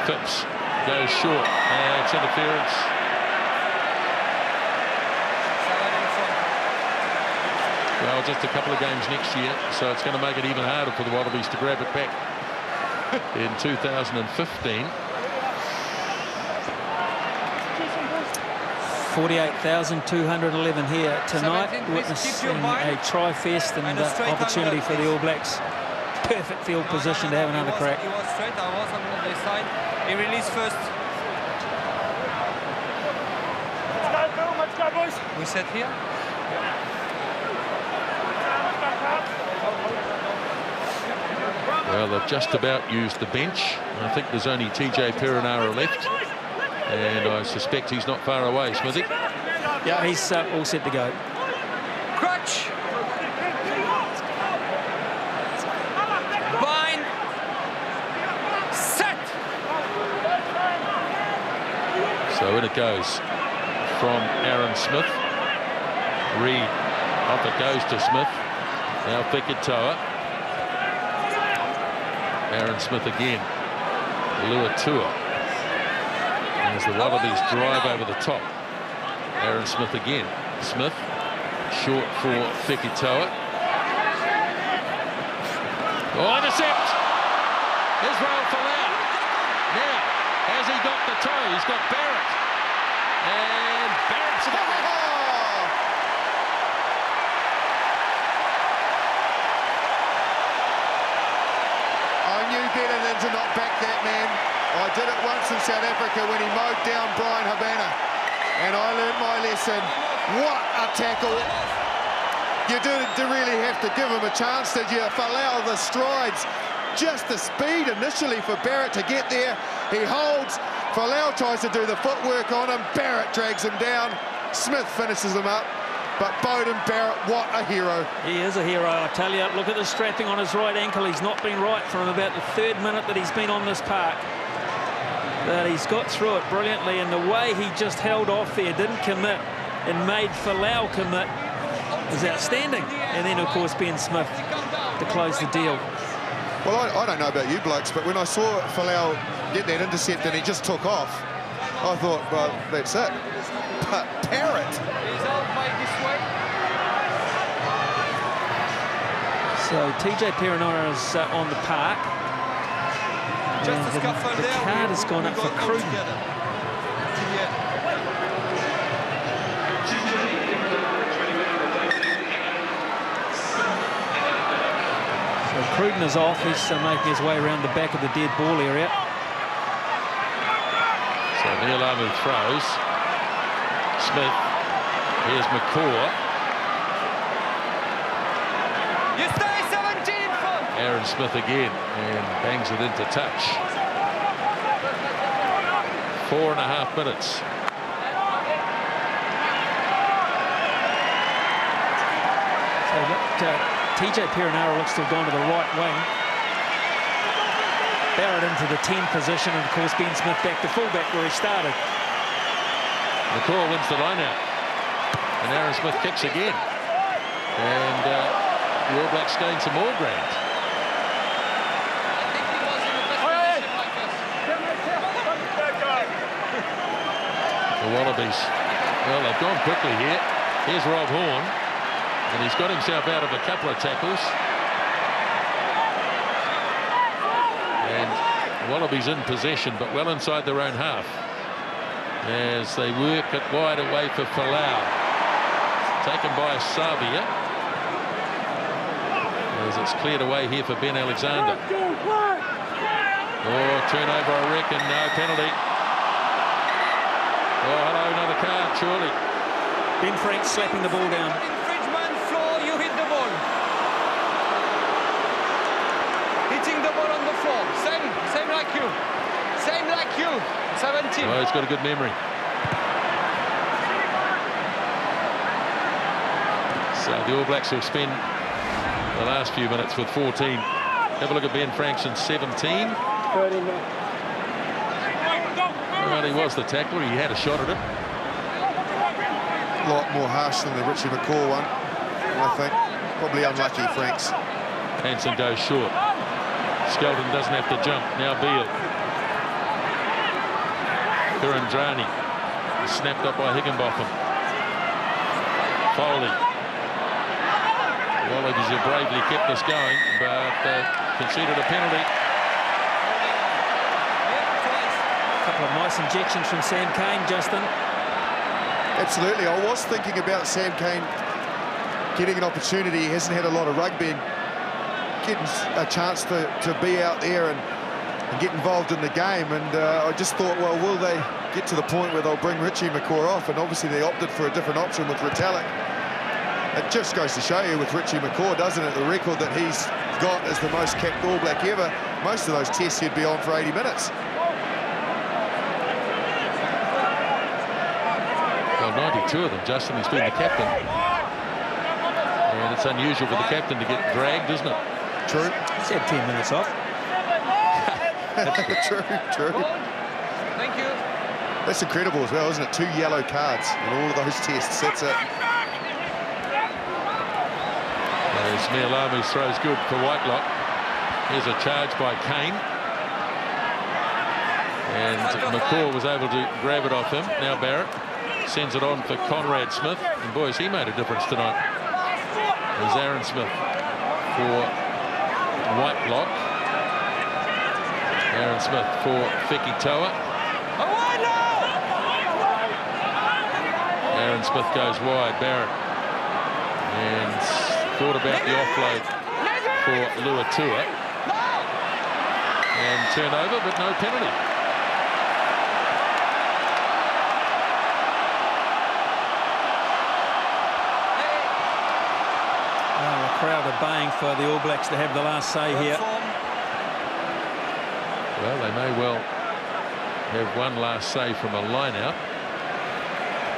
Phipps goes short. It's interference. Well, just a couple of games next year, so it's going to make it even harder for the Wallabies to grab it back in 2015. 48,211 here tonight, witnessing a tri-fest and opportunity for the All Blacks. Perfect field position to have another crack. He was straight, I was on the side. He released first. Let's go, boys. We set here. Well, they've just about used the bench. I think there's only TJ Perenara left. And I suspect he's not far away, Smithy. Yeah, he's all set to go. Crutch. Bind. Set. So in it goes from Aaron Smith. Reed. Off it goes to Smith. Now Fekitoa. Aaron Smith again. Luatua. As the Wallabies drive over the top. Aaron Smith again. Smith. Short for Fekitoa. Intercept. Israel Folau. Now, has he got the toe? He's got Barrett. And Barrett's got it. Better than to not back that man. I did it once in South Africa when he mowed down Brian Habana, and I learned my lesson. What a tackle. You didn't really have to give him a chance, did you? Folau the strides, just the speed initially for Barrett to get there. He holds, Folau tries to do the footwork on him, Barrett drags him down, Smith finishes him up. But Beauden Barrett, what a hero. He is a hero, I tell you. Look at the strapping on his right ankle. He's not been right from about the 3rd minute that he's been on this park. But he's got through it brilliantly, and the way he just held off there, didn't commit, and made Folau commit, is outstanding. And then, of course, Ben Smith to close the deal. Well, I don't know about you blokes, but when I saw Folau get that intercept and he just took off, I thought, well, that's it. But Barrett. He's out by this way. So TJ Perenara is on the park. Just a scuffle the there. card has gone up for Cruden. So Cruden is off. He's making his way around the back of the dead ball area. So Mialamu throws. Smith. Here's McCaw. You stay 17 foot. Aaron Smith again and bangs it into touch. 4.5 minutes. So TJ Perenara looks to have gone to the right wing. Barrett into the 10 position, and of course Ben Smith back to fullback where he started. McCaw wins the line out, and Aaron Smith kicks again, and the All Blacks gain some more ground. The Wallabies, well, they've gone quickly here. Here's Rob Horn, and he's got himself out of a couple of tackles. And Wallabies in possession, but well inside their own half, as they work it wide away for Falau. Taken by Sabia, as it's cleared away here for Ben Alexander. Oh, turnover, I reckon. No penalty. Oh, hello, another card, surely. Ben Frank slapping the ball down. Infringement, floor, you hit the ball. Hitting the ball on the floor. Same like you. Same like you. 17. Oh, he's got a good memory. So the All Blacks will spend the last few minutes with 14. Have a look at Ben Frank's 17. Well, he was the tackler. He had a shot at it. A lot more harsh than the Richie McCaw one, I think. Probably unlucky, Franks. Hansen goes short. Skelton doesn't have to jump. Now Beale. Kurandrani snapped up by Higginbotham. Foley. Wallabies have bravely kept this going, but conceded a penalty. A couple of nice injections from Sam Cane, Justin. Absolutely. I was thinking about Sam Cane getting an opportunity. He hasn't had a lot of rugby and getting a chance to be out there and get involved in the game. And I just thought, well, will they get to the point where they'll bring Richie McCaw off? And obviously they opted for a different option with Retallick. It just goes to show you with Richie McCaw, doesn't it? The record that he's got as the most capped All Black ever. Most of those tests he'd be on for 80 minutes. Well, 92 of them, Justin. He's been the captain. And it's unusual for the captain to get dragged, isn't it? True. He's had 10 minutes off. True. Thank you. That's incredible as well, isn't it? 2 yellow cards in all of those tests. That's it. As Mialamu throws good for Whitelock. Here's a charge by Kane. And McCaw was able to grab it off him. Now Barrett sends it on for Conrad Smith. And boys, he made a difference tonight. There's Aaron Smith for Whitelock. Aaron Smith for Fekitoa. Aaron Smith goes wide. Barrett. And thought about the offload for Luatua. And turnover, but no penalty. Oh, the crowd are baying for the All Blacks to have the last say here. Well, they may well have one last say from a line-out.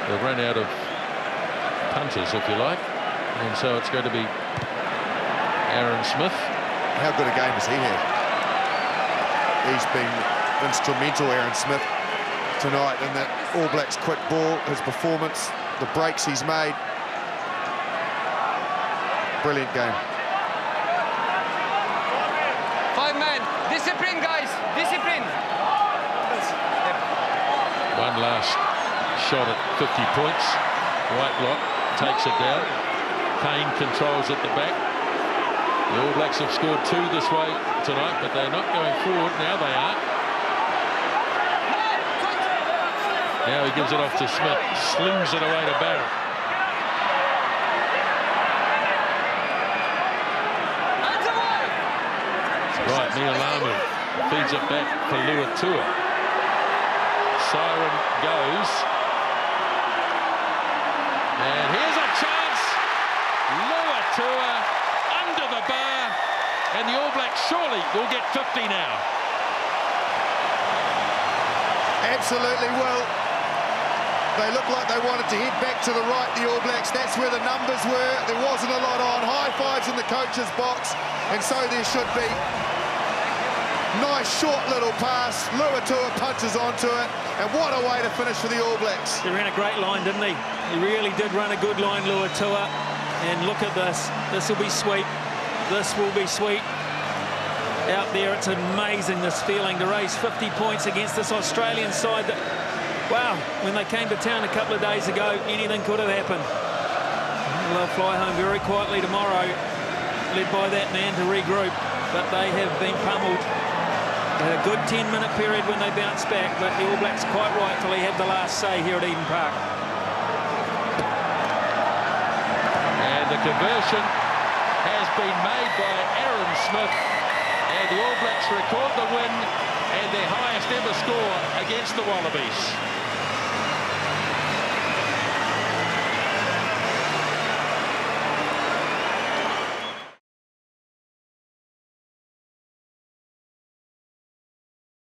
They've run out of punters, if you like. And so it's going to be Aaron Smith. How good a game has he had? He's been instrumental, Aaron Smith, tonight in that All Blacks quick ball, his performance, the breaks he's made. Brilliant game. 5 men. Discipline, guys. Discipline. One last shot at 50 points. Whitelock takes it down. Kane controls at the back. The All Blacks have scored 2 this way tonight, but they're not going forward. Now they are. Now he gives it off to Smith. Slings it away to Barrett. Right, Mialamu feeds it back for Luatua. Siren goes. And here's a chance. Luatua under the bar. And the All Blacks surely will get 50 now. Absolutely. Well, they look like they wanted to head back to the right, the All Blacks. That's where the numbers were. There wasn't a lot on. High fives in the coach's box, and so there should be. Nice short little pass. Luatua punches onto it. And what a way to finish for the All Blacks. He ran a great line, didn't he? He really did run a good line, Luatua. And look at this. This will be sweet. This will be sweet. Out there, it's amazing, this feeling to raise 50 points against this Australian side that, wow, when they came to town a couple of days ago, anything could have happened. They'll fly home very quietly tomorrow, led by that man to regroup, but they have been pummeled. They had a good 10-minute period when they bounced back, but the All Blacks quite rightfully have the last say here at Eden Park. And the conversion has been made by Aaron Smith, and the All Blacks record the win and their highest ever score against the Wallabies.